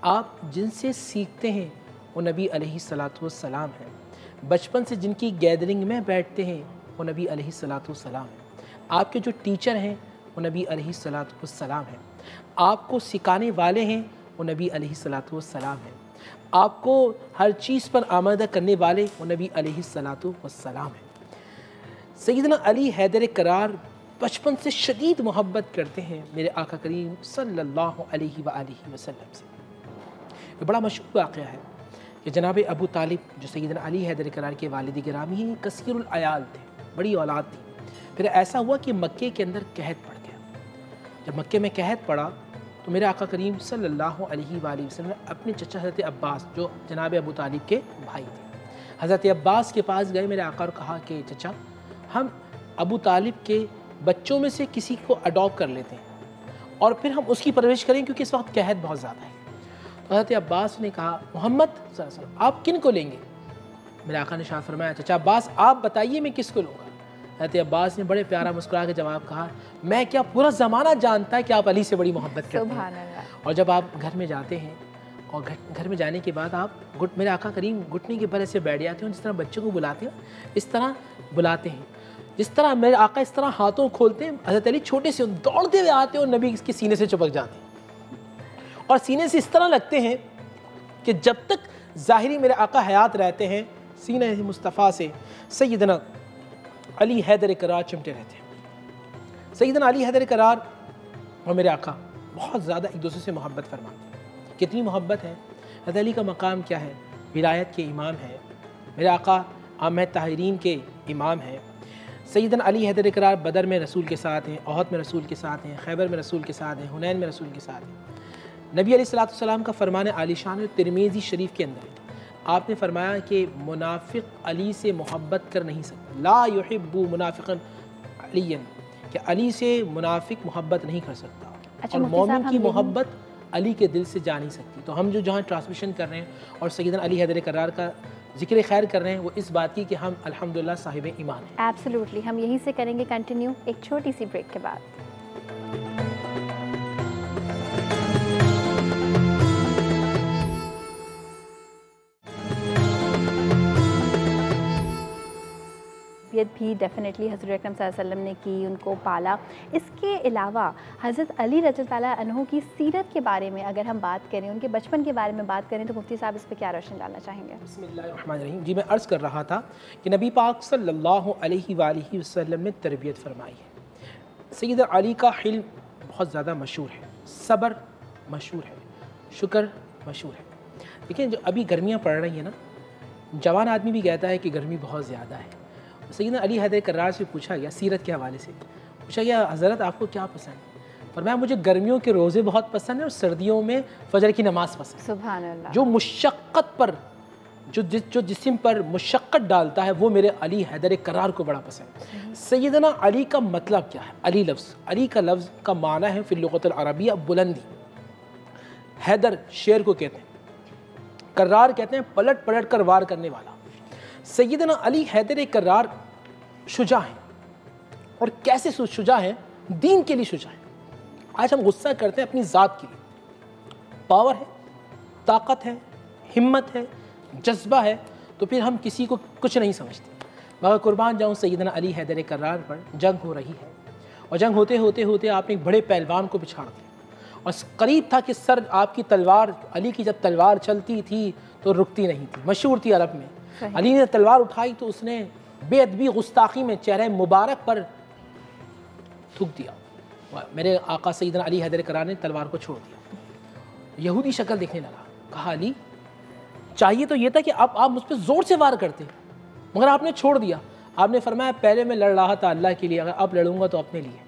आप जिनसे सीखते हैं वो नबी अलैहिस्सलाम है। बचपन से जिनकी गैदरिंग में बैठते हैं वो नबी अलैहिस्सलाम है। आपके जो टीचर हैं वो नबी अलैहिस्सलाम है। आपको सिखाने वाले हैं वो नबी अलैहिस्सलाम है। आपको हर चीज़ पर आमादा करने वाले वो नबी अलैहिस्सलाम है। सैयदना अली हैदर करार बचपन से शदीद मोहब्बत करते हैं मेरे आका करीम सल्लल्लाहु अलैहि वसल्लम से। ये बड़ा मशहूर वाक़या है कि जनाब अबू तालिब जो सैयदना अली हैदर करार के वालिद गिरामी हैं, कसीरुल अयाल थे, बड़ी औलाद थी। फिर ऐसा हुआ कि मक्के के अंदर कहत पड़ गया। जब मक्के में कहत पड़ा तो मेरे आका करीम सल्लल्लाहु अलैहि वसल्लम ने अपने चचा हज़रत अब्बास जो जनाब अबू तालिब के भाई थे, हज़रत अब्बास के पास गए मेरे आका और कहा कि चचा, हम अबू तालिब के बच्चों में से किसी को अडॉप्ट कर लेते हैं और फिर हम उसकी परवरिश करें क्योंकि इस वक्त कहत बहुत ज़्यादा है। तो हज़रत अब्बास ने कहा, मोहम्मद सल्लल्लाहु अलैहि वसल्लम आप किन को लेंगे? मेरे आका ने शाह फरमाया, चचा अब्बास आप बताइए मैं किसको लूँगा। हज़रत अब्बास ने बड़े प्यारा मुस्कुरा के जवाब कहा, मैं क्या पूरा ज़माना जानता है कि आप अली से बड़ी मोहब्बत करते हैं। और जब आप घर में जाते हैं और घर में जाने के बाद आप मेरे आका करीम घुटने के बल ऐसे बैठ जाते हैं, जिस तरह बच्चों को बुलाते हैं इस तरह बुलाते हैं। जिस तरह मेरे आका इस तरह हाथों खोलते हैं, हज़रत अली छोटे से दौड़ते हुए आते हैं और नबी के सीने से चिपक जाते हैं और सीने से इस तरह लगते हैं कि जब तक ज़ाहिरी मेरे आका हयात रहते हैं सीने मुस्तफ़ा से सैयदना अली हैदर करार चिमटे रहते हैं। सैयदना अली हैदर करार और मेरे आका बहुत ज़्यादा एक दूसरे से मोहब्बत फरमाते हैं। कितनी मोहब्बत है? हज़रत अली का मकाम क्या है? विलायत के इमाम है। मेरे आका आम ताहिरीन के इमाम हैं। सैयदना अली हैदर करार बदर में रसूल के साथ हैं, ओहद में रसूल के साथ हैं, खैबर में रसूल के साथ हैं, हुनैन में रसूल के साथ हैं। नबी अलैहिस्सलाम का फरमान आलिशान तिरमिज़ी शरीफ के अंदर है, आपने फरमाया कि मुनाफिक अली से मोहब्बत कर नहीं सकता, ला युहिब्बु मुनाफिकन अलियन, कि अली से मुनाफिक मोहब्बत नहीं कर सकता। अच्छा, और मोमिन की मोहब्बत अली के दिल से जा नहीं सकती। तो हम जो जहाँ ट्रांसमिशन कर रहे हैं और सैयदना अली हैदर करार का जिक्र खैर कर रहे हैं वो इस बात की कि हम अल्हम्दुलिल्लाह साहिब ईमान हैं। एब्सोल्युटली, हम यहीं से करेंगे कंटिन्यू एक छोटी सी ब्रेक के बाद। भी डेफिनेटली हज़रत अकरम सल्लल्लाहु अलैहि वसल्लम ने की, उनको पाला। इसके अलावा हज़रत अली रज़ी ताला अन्हु की सीरत के बारे में अगर हम बात करें, उनके बचपन के बारे में बात करें, तो मुफ्ती साहब इस पर क्या रोशनी डालना चाहेंगे? बिस्मिल्लाहिर्रहमानिर्रहीम। जी, मैं अर्ज़ कर रहा था कि नबी पाक सल्लल्लाहु अलैहि वसल्लम ने तरबियत फरमाई है। सैयद अली का हिल्म बहुत ज़्यादा मशहूर है, सब्र मशहूर है, शुक्र मशहूर है। देखिए, जो अभी गर्मियाँ पड़ रही हैं ना, जवान आदमी भी कहता है कि गर्मी बहुत ज़्यादा है। सैयदना अली हैदर करार से पूछा गया, सीरत के हवाले से पूछा गया, हज़रत आपको क्या पसंद है? फरमाया, मुझे गर्मियों के रोज़े बहुत पसंद है और सर्दियों में फजर की नमाज़ पसंद है। सुभान अल्लाह। जो मुशक्क़त पर जो जिस्म पर मुशक्क़त डालता है वो मेरे अली हैदर करार को बड़ा पसंद है। सैयदना अली का मतलब क्या है? अली लफ्ज़, अली का लफ्ज़ का माना है फ़िल लुग़त अल अरबिया बुलंदी। हैदर शेर को कहते हैं, करार कहते हैं पलट पलट कर वार करने वाला। सैयदना अली हैदर करार शुजा हैं, और कैसे शुजा हैं? दीन के लिए शुजा हैं। आज हम गुस्सा करते हैं अपनी ज़ात के लिए, पावर है, ताकत है, हिम्मत है, जज्बा है, तो फिर हम किसी को कुछ नहीं समझते। मगर कुर्बान जाऊँ सैयदना अली हैदर करार पर जंग हो रही है, और जंग होते होते होते आपने एक बड़े पहलवान को पिछाड़ दिया, और करीब था कि सर आपकी तलवार, अली की जब तलवार चलती थी तो रुकती नहीं थी, मशहूर थी अरब में। अली ने तलवार उठाई तो उसने बेअदबी गुस्ताखी में चेहरे मुबारक पर थूक दिया। मेरे आका सैयदना अली हैदर करार ने तलवार को छोड़ दिया। यहूदी शक्ल देखने लगा, कहा अली चाहिए तो ये था कि आप मुझ पर ज़ोर से वार करते, मगर आपने छोड़ दिया। आपने फरमाया पहले मैं लड़ रहा था अल्लाह के लिए, अगर अब लड़ूंगा तो अपने लिए,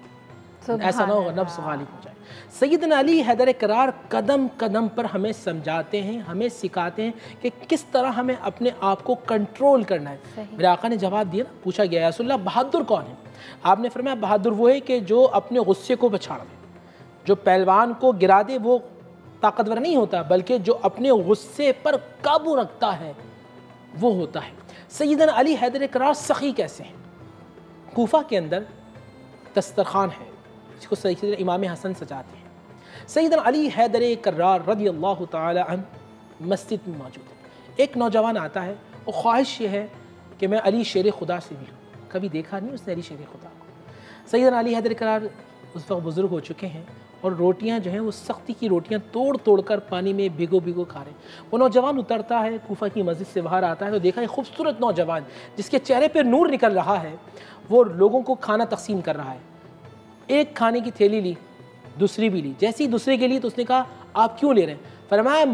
ऐसा ना होगा नफ्स गालिब हो जाए। सैयदना अली हैदर करार कदम कदम पर हमें समझाते हैं, हमें सिखाते हैं कि किस तरह हमें अपने आप को कंट्रोल करना है। मेरे आका ने जवाब दिया, पूछा गया या रसूलल्लाह बहादुर कौन है? आपने फरमाया बहादुर वो है कि जो अपने गुस्से को पछाड़ दे, जो पहलवान को गिरा दे वो ताकतवर नहीं होता, बल्कि जो अपने गुस्से पर काबू रखता है वो होता है। सैयदना अली हैदर करार सखी कैसे हैं? कूफा के अंदर दस्तरखान है, इसको सैयदना इमाम हसन सजाते हैं। सैयदना अली हैदर करार रज़ी अल्लाह तआला अन्हु मस्जिद में मौजूद है। एक नौजवान आता है, और ख्वाहिश ये है कि मैं अली शेर खुदा से मिलूँ। कभी देखा नहीं उसने अली शेर खुदा को। सैयदना अली हैदर करार उस वक्त बुज़ुर्ग हो चुके हैं, और रोटियां जो हैं वो सख्ती की रोटियां तोड़ तोड़ कर पानी में भिगो भिगो खा रहे हैं। वो नौजवान उतरता है, कूफा की मस्जिद से बाहर आता है, तो देखा है खूबसूरत नौजवान जिसके चेहरे पर नूर निकल रहा है, वो लोगों को खाना तकसीम कर रहा है। एक खाने की थैली ली, दूसरी भी ली। जैसे ही दूसरे के लिए तो उसने कहा आप क्यों ले रहे हैं? फरमाया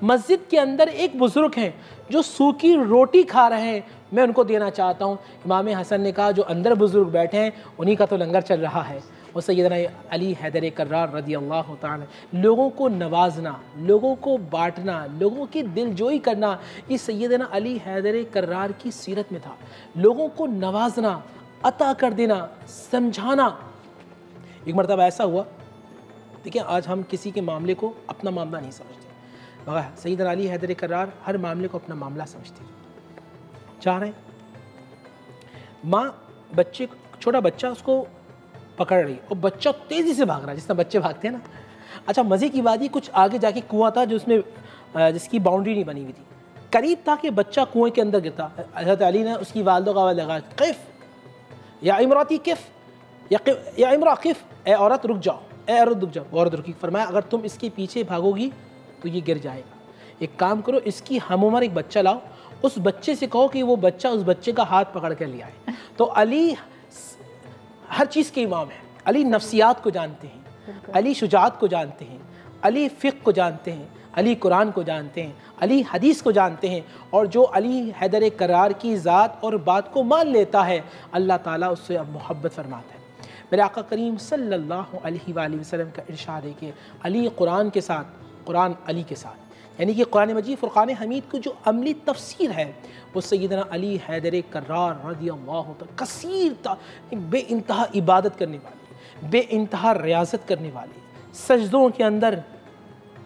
मस्जिद के अंदर एक बुज़ुर्ग हैं जो सूखी रोटी खा रहे हैं, मैं उनको देना चाहता हूँ। इमाम हसन ने कहा जो अंदर बुज़ुर्ग बैठे हैं उन्हीं का तो लंगर चल रहा है। और सैयदना अली हैदर करार रज़ी अल्लाह तआला, लोगों को नवाजना, लोगों को बांटना, लोगों की दिलजोई करना, ये सैयदना अली हैदर करार की सीरत में था। लोगों को नवाजना, अता कर देना, समझाना। एक मरतबा ऐसा हुआ, देखिए आज हम किसी के मामले को अपना मामला नहीं समझते, मगर सैयदना अली हैदर करार हर मामले को अपना मामला समझते। जा रहे माँ बच्चे, छोटा बच्चा उसको पकड़ रही, और बच्चा तेज़ी से भाग रहा है, जिस तरह बच्चे भागते हैं ना। अच्छा मज़े की बात ही, कुछ आगे जाके कुआं था जो उसमें जिसकी बाउंड्री नहीं बनी हुई थी। करीब था कि बच्चा कुएं के अंदर गिरता। हज़रत अली ने उसकी वालिदा को आवाज़ लगा, किफ़ या इमराती किफ़, या इमरा किफ़, ए औरत रुक जाओ, ए औरत रुक जाओ। औरत रुकी। फरमाया अगर तुम इसके पीछे भागोगी तो ये गिर जाएगा, एक काम करो इसकी हम उम्र एक बच्चा लाओ, उस बच्चे से कहो कि वो बच्चा उस बच्चे का हाथ पकड़ कर ले आए। तो अली हर चीज़ के इमाम हैं। अली नफ्सियात को जानते हैं, अली शुजात को जानते हैं, अली फ़िक़्ह को जानते हैं, अली कुरान को जानते हैं, अली हदीस को जानते हैं। और जो अली हैदर करार की ज़ात और बात को मान लेता है, अल्लाह ताला उससे अब मोहब्बत फरमाता है। मेरे आका करीम सल्लल्लाहु अलैहि वसल्लम का इरशाद है कि अली कुरान के साथ, कुरान अली के साथ, यानी कि कुरान मजीद फ़ुरक़ान हमीद की जो अमली तफसीर है वो सैयदना अली हैदर करार रज़ी अल्लाह तआला कसीर बेइंतहा इबादत करने वाली, बेइंतहा रियाज़त करने वाली, सजदों के अंदर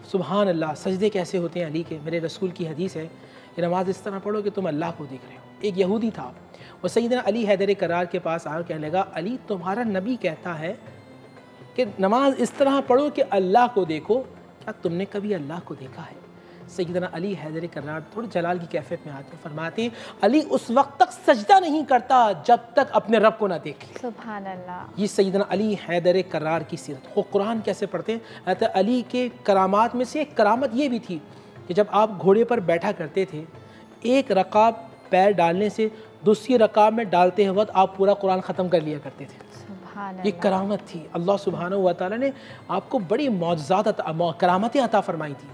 सुबहान अल्लाह, सजदे कैसे होते हैं अली के। मेरे रसूल की हदीस है कि नमाज़ इस तरह पढ़ो कि तुम अल्लाह को देख रहे हो। एक यहूदी था, वो सैयदना अली हैदर करार के पास आकर कहने लगा, अली तुम्हारा नबी कहता है कि नमाज इस तरह पढ़ो कि अल्लाह को देखो, क्या तुमने कभी अल्लाह को देखा है? सैयदना अली हैदर करार थोड़ी जलाल की कैफियत में आते फरमाते हैं, अली उस वक्त तक सजदा नहीं करता जब तक अपने रब को ना देखे। सुभान अल्लाह। ये सैयदना अली हैदर करार की सीरत। वो कुरान कैसे पढ़ते हैं? अली के करामात में से एक करामत ये भी थी कि जब आप घोड़े पर बैठा करते थे, एक रकाब पैर डालने से दूसरी रकाब में डालते हैं वक्त आप पूरा कुरान ख़त्म कर लिया करते थे। ये करामत थी। अल्लाह सुब्हानहू व तआला ने आपको बड़ी मौजज़ात करामतें अता फरमाई थी।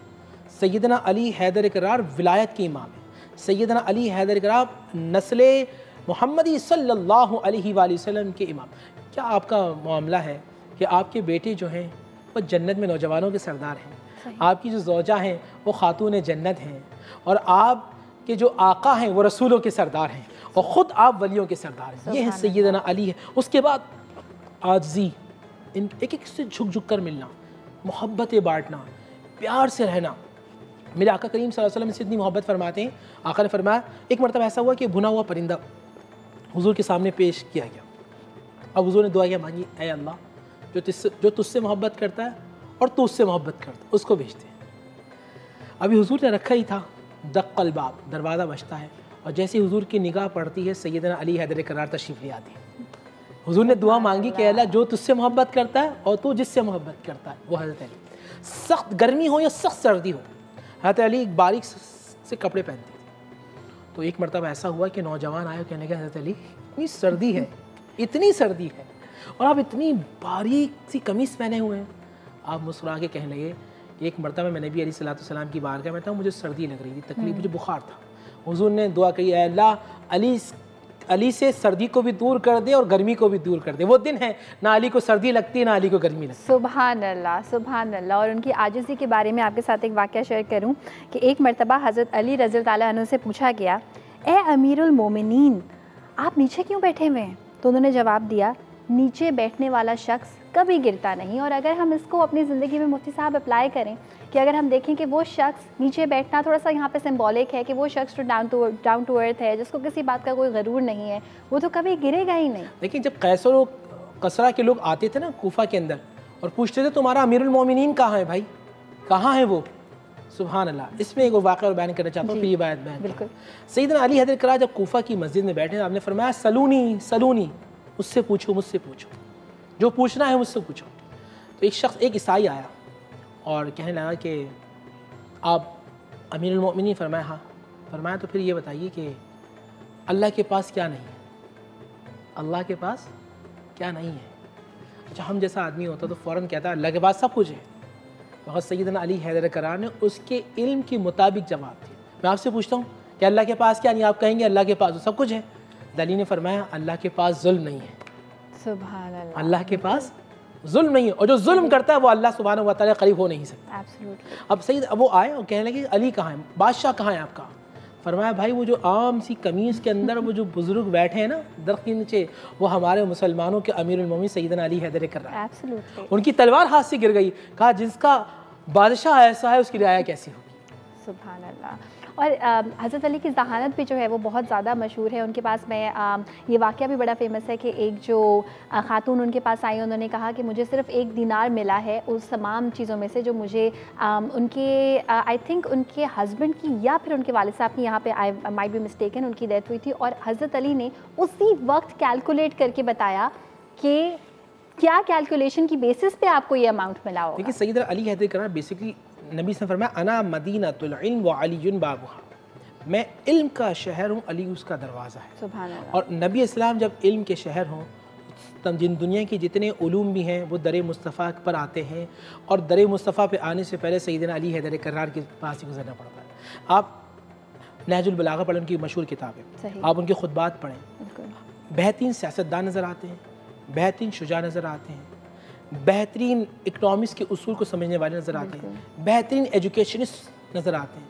सैयदना अली हैदर करार विलायत के इमाम है। सैयदना अली हैदर करार नस्ल मुहम्मदी सल्लल्लाहु अलैहि वसल्लम के इमाम। क्या आपका मामला है कि आपके बेटे जो हैं वो जन्नत में नौजवानों के सरदार हैं, आपकी जो ज़ौजा हैं वो खातून जन्नत हैं, और आप कि जो आका हैं वो रसूलों के सरदार हैं और ख़ुद आप वलियों के सरदार हैं। ये हैं सैयदना अली है। उसके बाद आज़ी, इन एक एक से झुक झुक कर मिलना, मोहब्बतें बांटना, प्यार से रहना। मेरे आका करीम सल्लल्लाहु अलैहि वसल्लम से इतनी मोहब्बत फरमाते हैं, आका ने फरमाया एक मरतबा ऐसा हुआ कि भुना हुआ परिंदा हुजूर के सामने पेश किया गया। अब हुजूर ने दुआ मांगी, ऐ अल्लाह जो तुझसे मोहब्बत करता है और तू उससे मोहब्बत करता है उसको भेजते हैं। अभी हुजूर ने रखा ही था, दक्कल बाब, दरवाज़ा बजता है और जैसे हुजूर की निगाह पड़ती है सैयदना अली हैदर करार तशरीफ़ ले आती है। हुजूर ने दुआ मांगी कि अल्लाह जो तुझसे मोहब्बत करता है और तू जिससे मोहब्बत करता है वो हज़रत अली। सख्त गर्मी हो या सख्त सर्दी हो, हज़रत अली एक बारीक से कपड़े पहनते थे। तो एक मरतबा ऐसा हुआ कि नौजवान आए, कहने लगे हज़रत अली इतनी सर्दी है, इतनी सर्दी है और आप इतनी बारीक सी कमीज़ पहने हुए हैं। आप मुस्कुरा के कहने लगे कि एक मरतबा मैं नबी अलैहिस्सलाम की बारगाह में था, मुझे सर्दी लग रही थी, तकलीफ, मुझे बुखार था। हुजूर ने दुआ की, अल्लाह अली से सर्दी को भी दूर कर दे और गर्मी को भी दूर कर दे। वो दिन है ना अली को सर्दी लगती है ना अली को गर्मी लगती है। सुभान अल्लाह, सुभान अल्लाह। और उनकी आजिज़ी के बारे में आपके साथ एक वाक़या शेयर करूं कि एक मरतबा हज़रत अली रज़ी अल्लाह अन्हु से पूछा गया, ए अमीरुल मोमिनीन आप नीचे क्यों बैठे हुए हैं? तो उन्होंने जवाब दिया, नीचे बैठने वाला शख्स कभी गिरता नहीं। और अगर हम इसको अपनी ज़िंदगी में मुफ्ती साहब अप्लाई करें कि अगर हम देखें कि वो शख्स नीचे बैठना थोड़ा सा यहाँ पे सिंबॉलिक है कि वो शख्स जो डाउन टू अर्थ है, जिसको किसी बात का कोई गरूर नहीं है, वो तो कभी गिरेगा ही नहीं। लेकिन जब कैसर और कसरा के लोग आते थे ना कूफा के अंदर और पूछते थे तुम्हारा अमीरुल मोमिनीन कहाँ है भाई, कहाँ है वो? सुभान अल्लाह। इसमें एक वाक़या बयान करना चाहता हूँ, फिर ये बात बयान। बिल्कुल। सैयदना अली हैदर करार जब कूफा की मस्जिद में बैठे, आपने फरमाया सलूनी सलूनी, उससे पूछो, मुझसे पूछो, जो पूछना है मुझसे पूछो। तो एक ईसाई आया और कहने लगा कि आप अमीरुल मोमिनीन? फरमाया हाँ। फरमाया तो फिर ये बताइए कि अल्लाह के पास क्या नहीं है? अल्लाह के पास क्या नहीं है? अच्छा, हम जैसा आदमी होता तो फ़ौरन कहता अल्लाह के पास सब कुछ है। वहाँ सैयदना अली हैदर करार ने उसके इल्म के मुताबिक जवाब दिया। मैं आपसे पूछता हूँ कि अल्लाह के पास क्या नहीं? आप कहेंगे अल्लाह के पास तो सब कुछ है। अली ने फरमाया अल्लाह के पास जुल्म नहीं है। सुभान अल्लाह। अल्लाह के पास जुल्म नहीं है और जो जुल्म करता है वो अल्लाह सुब्हानहू व तआला करीब हो नहीं सकता। एब्सोल्युटली। अब सैयद वो आए और कहने लगे अली कहाँ है, बादशाह कहाँ है आपका? फरमाया भाई वो जो आम सी कमीज़ के अंदर वो जो बुजुर्ग बैठे हैं ना दरख्त के नीचे, वो हमारे मुसलमानों के अमीरुल मोमिनीन सैयदना अली हैदर करार। एब्सोल्युटली। उनकी तलवार हाथ से गिर गई। कहा जिसका बादशाह ऐसा है उसकी रियाया कैसी होगी? सुभान अल्लाह। और हज़रत अली की ज़हानत भी जो है वो बहुत ज़्यादा मशहूर है। उनके पास में ये वाक़या भी बड़ा फ़ेमस है कि एक जो ख़ातून उनके पास आई, उन्होंने कहा कि मुझे सिर्फ़ 1 दीनार मिला है उस तमाम चीज़ों में से जो मुझे उनके आई थिंक उनके हस्बैंड की या फिर उनके वालिद साहब की, यहाँ पे आई माइट बी मिस्टेकन, उनकी डेथ हुई थी। और हज़रत अली ने उसी वक्त कैलकुलेट करके बताया कि क्या कैलकुलेशन की बेसिस पे आपको ये अमाउंट मिला होगा। देखिए सैयदना अली हैदर करार बेसिकली नबी से फरमाया अना मदीनतुल इल्म व अलीयुन बाबुहा, मैं इल्म का शहर हूँ, अली उसका दरवाज़ा है। सुभान अल्लाह। और नबी इस्लाम जब इल्म के शहर हों तब जिन दुनिया के जितने उलूम भी हैं वो दर मुस्तफ़ा पर आते हैं और दर मुस्तफ़ा पे आने से पहले सैयदना अली हैदर करार के पास ही गुजरना पड़ता है। आप नहजुल बलागा पढ़ें, उनकी मशहूर किताब है, आप उनके खुतबात पढ़ें। बेहतरीन सियासतदान नज़र आते हैं, बेहतरीन शुजा नज़र आते हैं, बेहतरीन इकनॉमिक्स के उसूल को समझने वाले नज़र आते हैं, बेहतरीन एजुकेशनिस्ट नज़र आते हैं,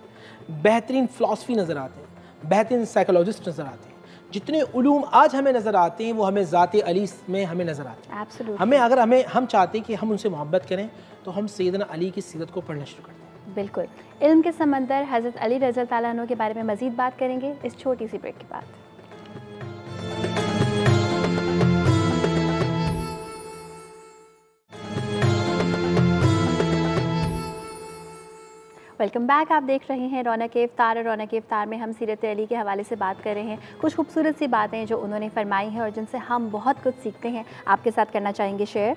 बेहतरीन फ़िलासफ़ी नज़र आते हैं, बेहतरीन साइकोलॉजिस्ट नज़र आते हैं। जितने उलूम आज हमें नज़र आते हैं वो हमें ज़ाते अली में हमें नज़र आते हैं। Absolutely. अगर हम चाहते हैं कि हम उनसे मोहब्बत करें तो हम सैयदना अली की सीरत को पढ़ना शुरू करते हैं। बिल्कुल। इल्म के समंदर हज़रत अली रज़ी अल्लाह अन्हु के बारे में मज़ीद बात करेंगे इस छोटी सी ब्रेक के बाद। Welcome back. आप देख रहे हैं रौनक इफ्तार और रौनक इफ्तार में हम सीरत अली के हवाले से बात कर रहे हैं। कुछ खूबसूरत सी बातें जो उन्होंने फरमाई हैं और जिनसे हम बहुत कुछ सीखते हैं, आपके साथ करना चाहेंगे शेयर।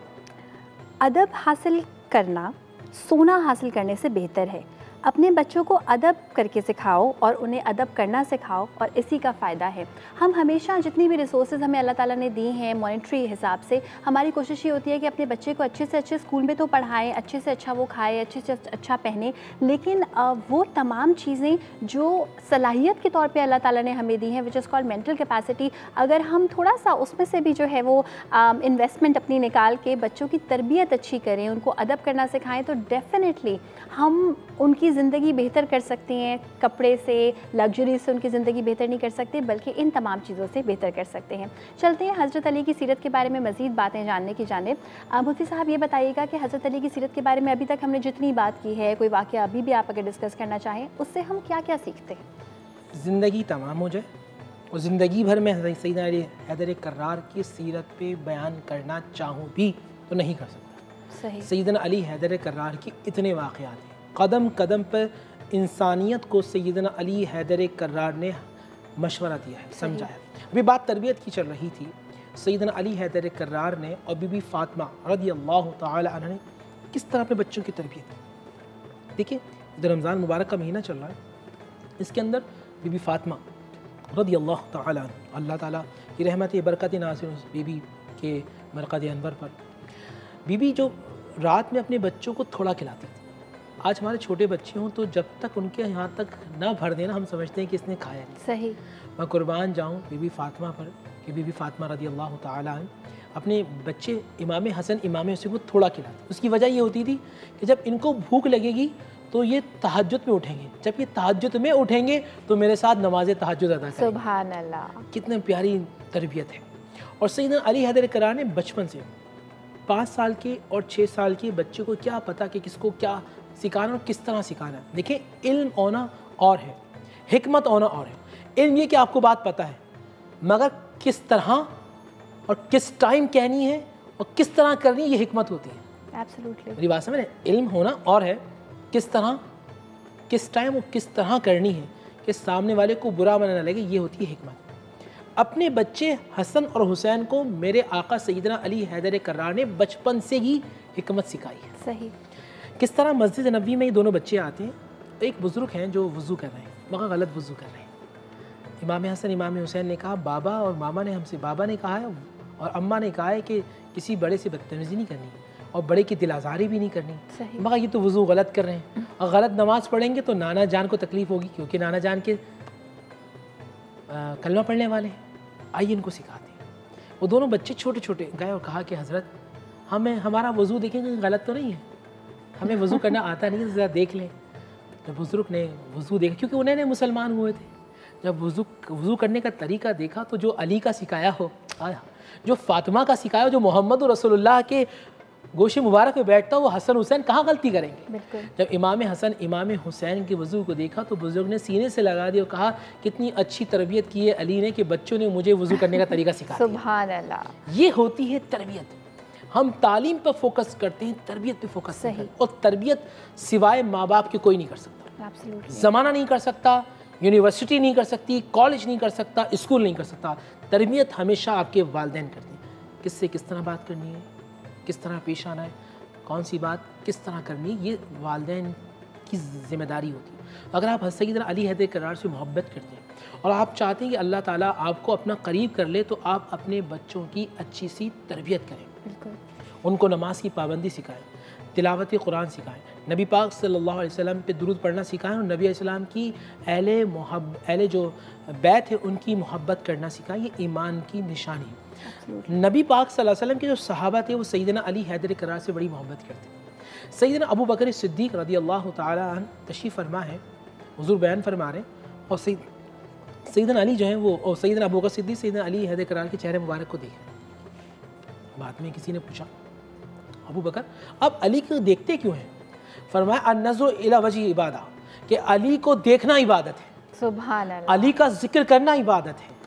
अदब हासिल करना सोना हासिल करने से बेहतर है। अपने बच्चों को अदब करके सिखाओ और उन्हें अदब करना सिखाओ और इसी का फ़ायदा है। हम हमेशा जितनी भी रिसोर्सेज हमें अल्लाह ताला ने दी हैं मॉनेटरी हिसाब से, हमारी कोशिश ये होती है कि अपने बच्चे को अच्छे से अच्छे स्कूल में तो पढ़ाएं, अच्छे से अच्छा वो खाए, अच्छे से अच्छा पहने, लेकिन वो तमाम चीज़ें जो सलाहियत के तौर पे अल्लाह ताला ने हमें दी हैं, which is called mental capacity, अगर हम थोड़ा सा उसमें से भी जो है वो इन्वेस्टमेंट अपनी निकाल के बच्चों की तरबियत अच्छी करें, उनको अदब करना सिखाएँ, तो डेफ़िनेटली हम उनकी उनकी ज़िंदगी बेहतर कर सकते हैं, कपड़े से, लग्जरी से उनकी ज़िंदगी बेहतर नहीं कर सकते, बल्कि इन तमाम चीज़ों से बेहतर कर सकते हैं। चलते हैं हज़रत अली की सीरत के बारे में मज़ीद बातें जानने की जानिब। मुफ्ती साहब ये बताइएगा कि हज़रत अली की सीरत के बारे में अभी तक हमने जितनी बात की है, कोई वाक़या अभी भी आप अगर डिस्कस करना चाहें, उससे हम क्या क्या सीखते हैं? ज़िंदगी तमाम हो जाए और ज़िंदगी भर में सैयदना अली हैदर कर्रार की सीरत पे बयान करना चाहूँ भी तो नहीं कर सकता। सही। सैयदना अली हैदर कर्रार की इतने वाक़यात हैं, कदम कदम पर इंसानियत को सैयदना अली हैदर कर्रार ने मशवरा दिया है, समझाया। अभी बात तरबियत की चल रही थी। सैयदना अली हैदर कर्रार ने और बीबी फ़ातिमा रज़ियल्लाहु तआला अन्हा ने किस तरह अपने बच्चों की तरबियत की। देखिए, इधर रमज़ान मुबारक का महीना चल रहा है, इसके अंदर बीबी फ़ातिमा रज़ियल्लाहु तआला अन्हा, अल्लाह ताला की रहमत बरकत नाज़िल उस बीबी के मरक़द अनवर पर। बीबी जो रात में अपने बच्चों को थोड़ा खिलाती थी। आज हमारे छोटे बच्चे हों तो जब तक उनके यहाँ तक ना भर देना, हम समझते हैं कि इसने खाया नहीं। सही। मैं कुर्बान जाऊँ बीबी फ़ातिमा पर कि बीबी फ़ातिमा रज़ियल्लाहु तआला अन्हा अपने बच्चे इमाम हसन इमाम हुसैन को थोड़ा खिलाती। उसकी वजह ये होती थी कि जब इनको भूख लगेगी तो ये तहज्जुद में उठेंगे, जब ये तहज्जुद में उठेंगे तो मेरे साथ नमाज़ तहज्जुद अदा करेंगे। सुभान अल्लाह, कितनी प्यारी तरबियत है। और सैयदना अली हैदर कर्रार ने बचपन से 5 साल के और 6 साल के बच्चे को क्या पता कि किसको क्या सिखाना और किस तरह सिखाना। देखिए, इल्म होना और है, हिकमत होना और है। इल्म ये कि आपको बात पता है, मगर किस तरह और किस टाइम कहनी है और किस तरह करनी है, ये हिकमत होती है। एब्सोल्युटली। मेरी बात समझ, इल्म होना और है, किस तरह, किस टाइम और किस तरह करनी है कि सामने वाले को बुरा मना ना लगे, ये होती है हिकमत। अपने बच्चे हसन और हुसैन को मेरे आका सैयदना अली हैदर कर्रार ने बचपन से ही हिकमत सिखाई है। सही। किस तरह मस्जिद नबी में ये दोनों बच्चे आते हैं, तो एक बुज़ुर्ग हैं जो वज़ू कर रहे हैं, मगर गलत वज़ू कर रहे हैं। इमाम हसन इमाम हुसैन ने कहा, बाबा और मामा ने हमसे, बाबा ने कहा है और अम्मा ने कहा है कि किसी बड़े से बदतमीज़ी नहीं करनी और बड़े की दिल आज़ारी भी नहीं करनी। सही। मगर ये तो वज़ू गलत कर रहे हैं और गलत नमाज पढ़ेंगे तो नाना जान को तकलीफ़ होगी, क्योंकि नाना जान के कलमा पढ़ने वाले हैं। आइए इनको सिखाते हैं। वो दोनों बच्चे छोटे छोटे गए और कहा कि हज़रत, हमें हमारा वज़ू देखेंगे गलत तो नहीं है, हमें वज़ू करना आता नहीं है, ज़रा देख लें। जब बुज़ुर्ग ने वज़ू देखा, क्योंकि उन्होंने मुसलमान हुए थे, जब वज़ू करने का तरीका देखा तो जो अली का सिखाया हो, आया जो फ़ातिमा का सिखाया हो, जो मोहम्मद रसूलुल्लाह के गोशे मुबारक में बैठता हो, वो हसन हुसैन कहाँ गलती करेंगे। बिल्कुल। जब इमाम हसन इमाम हुसैन के वज़ू को देखा तो बुज़ुर्ग ने सीने से लगा दिया और कहा, कितनी अच्छी तरबियत की है अली ने कि बच्चों ने मुझे वज़ू करने का तरीका सिखाया। सुभान अल्लाह। ये होती है तरबियत। हम तालीम पर फोकस करते हैं, तरबियत पे फोकस नहीं करते। और तरबियत सिवाय माँ बाप के कोई नहीं कर सकता। एब्सोल्युटली। ज़माना नहीं कर सकता, यूनिवर्सिटी नहीं कर सकती, कॉलेज नहीं कर सकता, स्कूल नहीं कर सकता। तरबियत हमेशा आपके वालिदैन करते हैं। किससे किस तरह बात करनी है, किस तरह पेश आना है, कौन सी बात किस तरह करनी है, ये वालिदैन की ज़िम्मेदारी होती है। अगर आप सैयदना अली हैदर कर्रार से मोहब्बत करते हैं और आप चाहते हैं कि अल्लाह ताला आपको अपना करीब कर ले, तो आप अपने बच्चों की अच्छी सी तरबियत करें। बिल्कुल। उनको नमाज की पाबंदी सिखाएं, तिलावत कुरान सिखाएं, नबी पाक सल्लल्लाहु अलैहि वसल्लम पे दुरूद पढ़ना सिखाएं और नबी अलैहिस्सलाम की अहले जो बैत है उनकी मोहब्बत करना सिखाएं। ये ईमान की निशानी है। नबी पाक सल्लल्लाहु अलैहि वसल्लम के जो सहाबा थे वो सैयदना अली हैदर कर्रार से बड़ी मोहब्बत करते हैं। सैयदना अबू बकर सिद्दीक़ रज़ियल्लाहु ताला अन्हु तशरीफ़ फरमा है, हुज़ूर बयान फरमा रहे हैं, और सैयदना अली जो है वो, और सैयदना अबू बकर सिद्दीक़ सैयदना अली हैदर कर्रार के चेहरे मुबारक को देख रहे। बाद में किसी ने पूछा, अबू बकर अब अली को देखते क्यों हैं? फरमाया, अन्नज़्रु इला वजही इबादा, कि अली को देखना इबादत है। सुभान अल्लाह। अली का जिक्र करना इबादत है।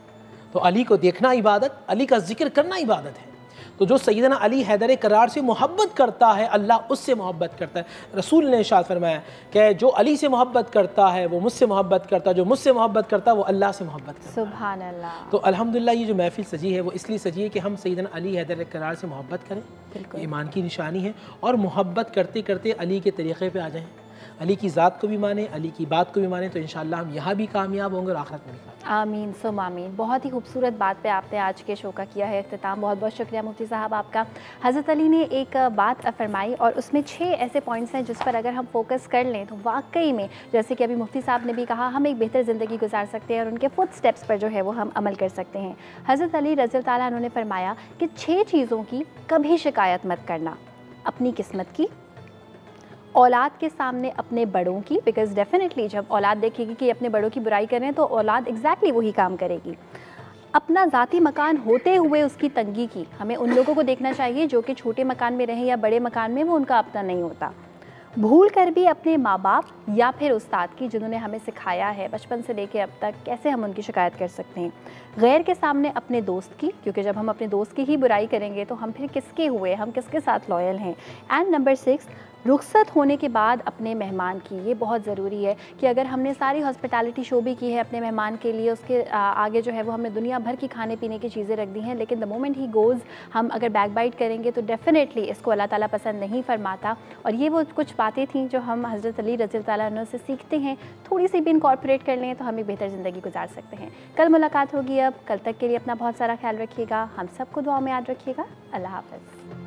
तो अली को देखना इबादत, अली का जिक्र करना इबादत है। तो जो सैयदना अली हैदर कर्रार से मोहब्बत करता है, अल्लाह उससे मोहब्बत करता है। रसूल ने इरशाद फरमाया कि जो अली से मोहब्बत करता है वो मुझसे मोहब्बत करता है, जो मुझसे मोहब्बत करता है वो अल्लाह से मोहब्बत करता है। सुभान अल्लाह। तो अल्हम्दुलिल्लाह ये जो महफिल सजी है वो इसलिए सजी है कि हम सैयदना अली हैदर कर्रार से मोहब्बत करें। बिल्कुल। ईमान की निशानी है। और मोहब्बत करते करते अली के तरीक़े पे आ जाएं, अली की ज़ात को भी माने, अली की बात को भी माने, तो इंशाअल्लाह हम यहाँ भी कामयाब होंगे और आखिरत में भी कामयाब। आमीन सुम आमीन। बहुत ही खूबसूरत बात पे आपने आज के शो का किया है इख्तिताम। बहुत बहुत शुक्रिया मुफ्ती साहब आपका। हज़रत अली ने एक बात फरमाई और उसमें 6 ऐसे पॉइंट्स हैं जिस पर अगर हम फोकस कर लें तो वाकई में, जैसे कि अभी मुफ्ती साहब ने भी कहा, हम एक बेहतर ज़िंदगी गुजार सकते हैं और उनके फुट स्टेप्स पर जो है वो हम अमल कर सकते हैं। हज़रत अली रज़ी अल्लाह तआला अन्हु ने फरमाया कि 6 चीज़ों की कभी शिकायत मत करना, अपनी किस्मत की, औलाद के सामने अपने बड़ों की, बिकॉज़ डेफिनेटली जब औलाद देखेगी कि अपने बड़ों की बुराई कर रहे हैं तो औलाद एग्जैक्टली वही काम करेगी। अपना ज़ाती मकान होते हुए उसकी तंगी की, हमें उन लोगों को देखना चाहिए जो कि छोटे मकान में रहें या बड़े मकान में, वो उनका अपना नहीं होता। भूल कर भी अपने माँ बाप या फिर उस्ताद की, जिन्होंने हमें सिखाया है बचपन से लेके अब तक, कैसे हम उनकी शिकायत कर सकते हैं। गैर के सामने अपने दोस्त की, क्योंकि जब हम अपने दोस्त की ही बुराई करेंगे तो हम फिर किसके हुए, हम किसके साथ लॉयल हैं। एंड नंबर 6, रुखसत होने के बाद अपने मेहमान की। ये बहुत ज़रूरी है कि अगर हमने सारी हॉस्पिटैलिटी शो भी की है अपने मेहमान के लिए, उसके आगे जो है वो हमने दुनिया भर की खाने पीने की चीज़ें रख दी हैं, लेकिन द मोमेंट ही गोज़ हम अगर बैक बाइट करेंगे तो डेफ़िनेटली इसको अल्लाह ताला पसंद नहीं फरमाता। और ये वो कुछ बातें थीं जो हम हज़रत अली रज़ी अल्लाह ताला अन्हु से सीखते हैं, थोड़ी सी भी इनकॉर्पोरेट कर लें तो हम एक बेहतर ज़िंदगी गुजार सकते हैं। कल मुलाकात होगी। अब कल तक के लिए अपना बहुत सारा ख्याल रखिएगा, हम सबको दुआ में याद रखिएगा। अल्लाह हाफ़िज़।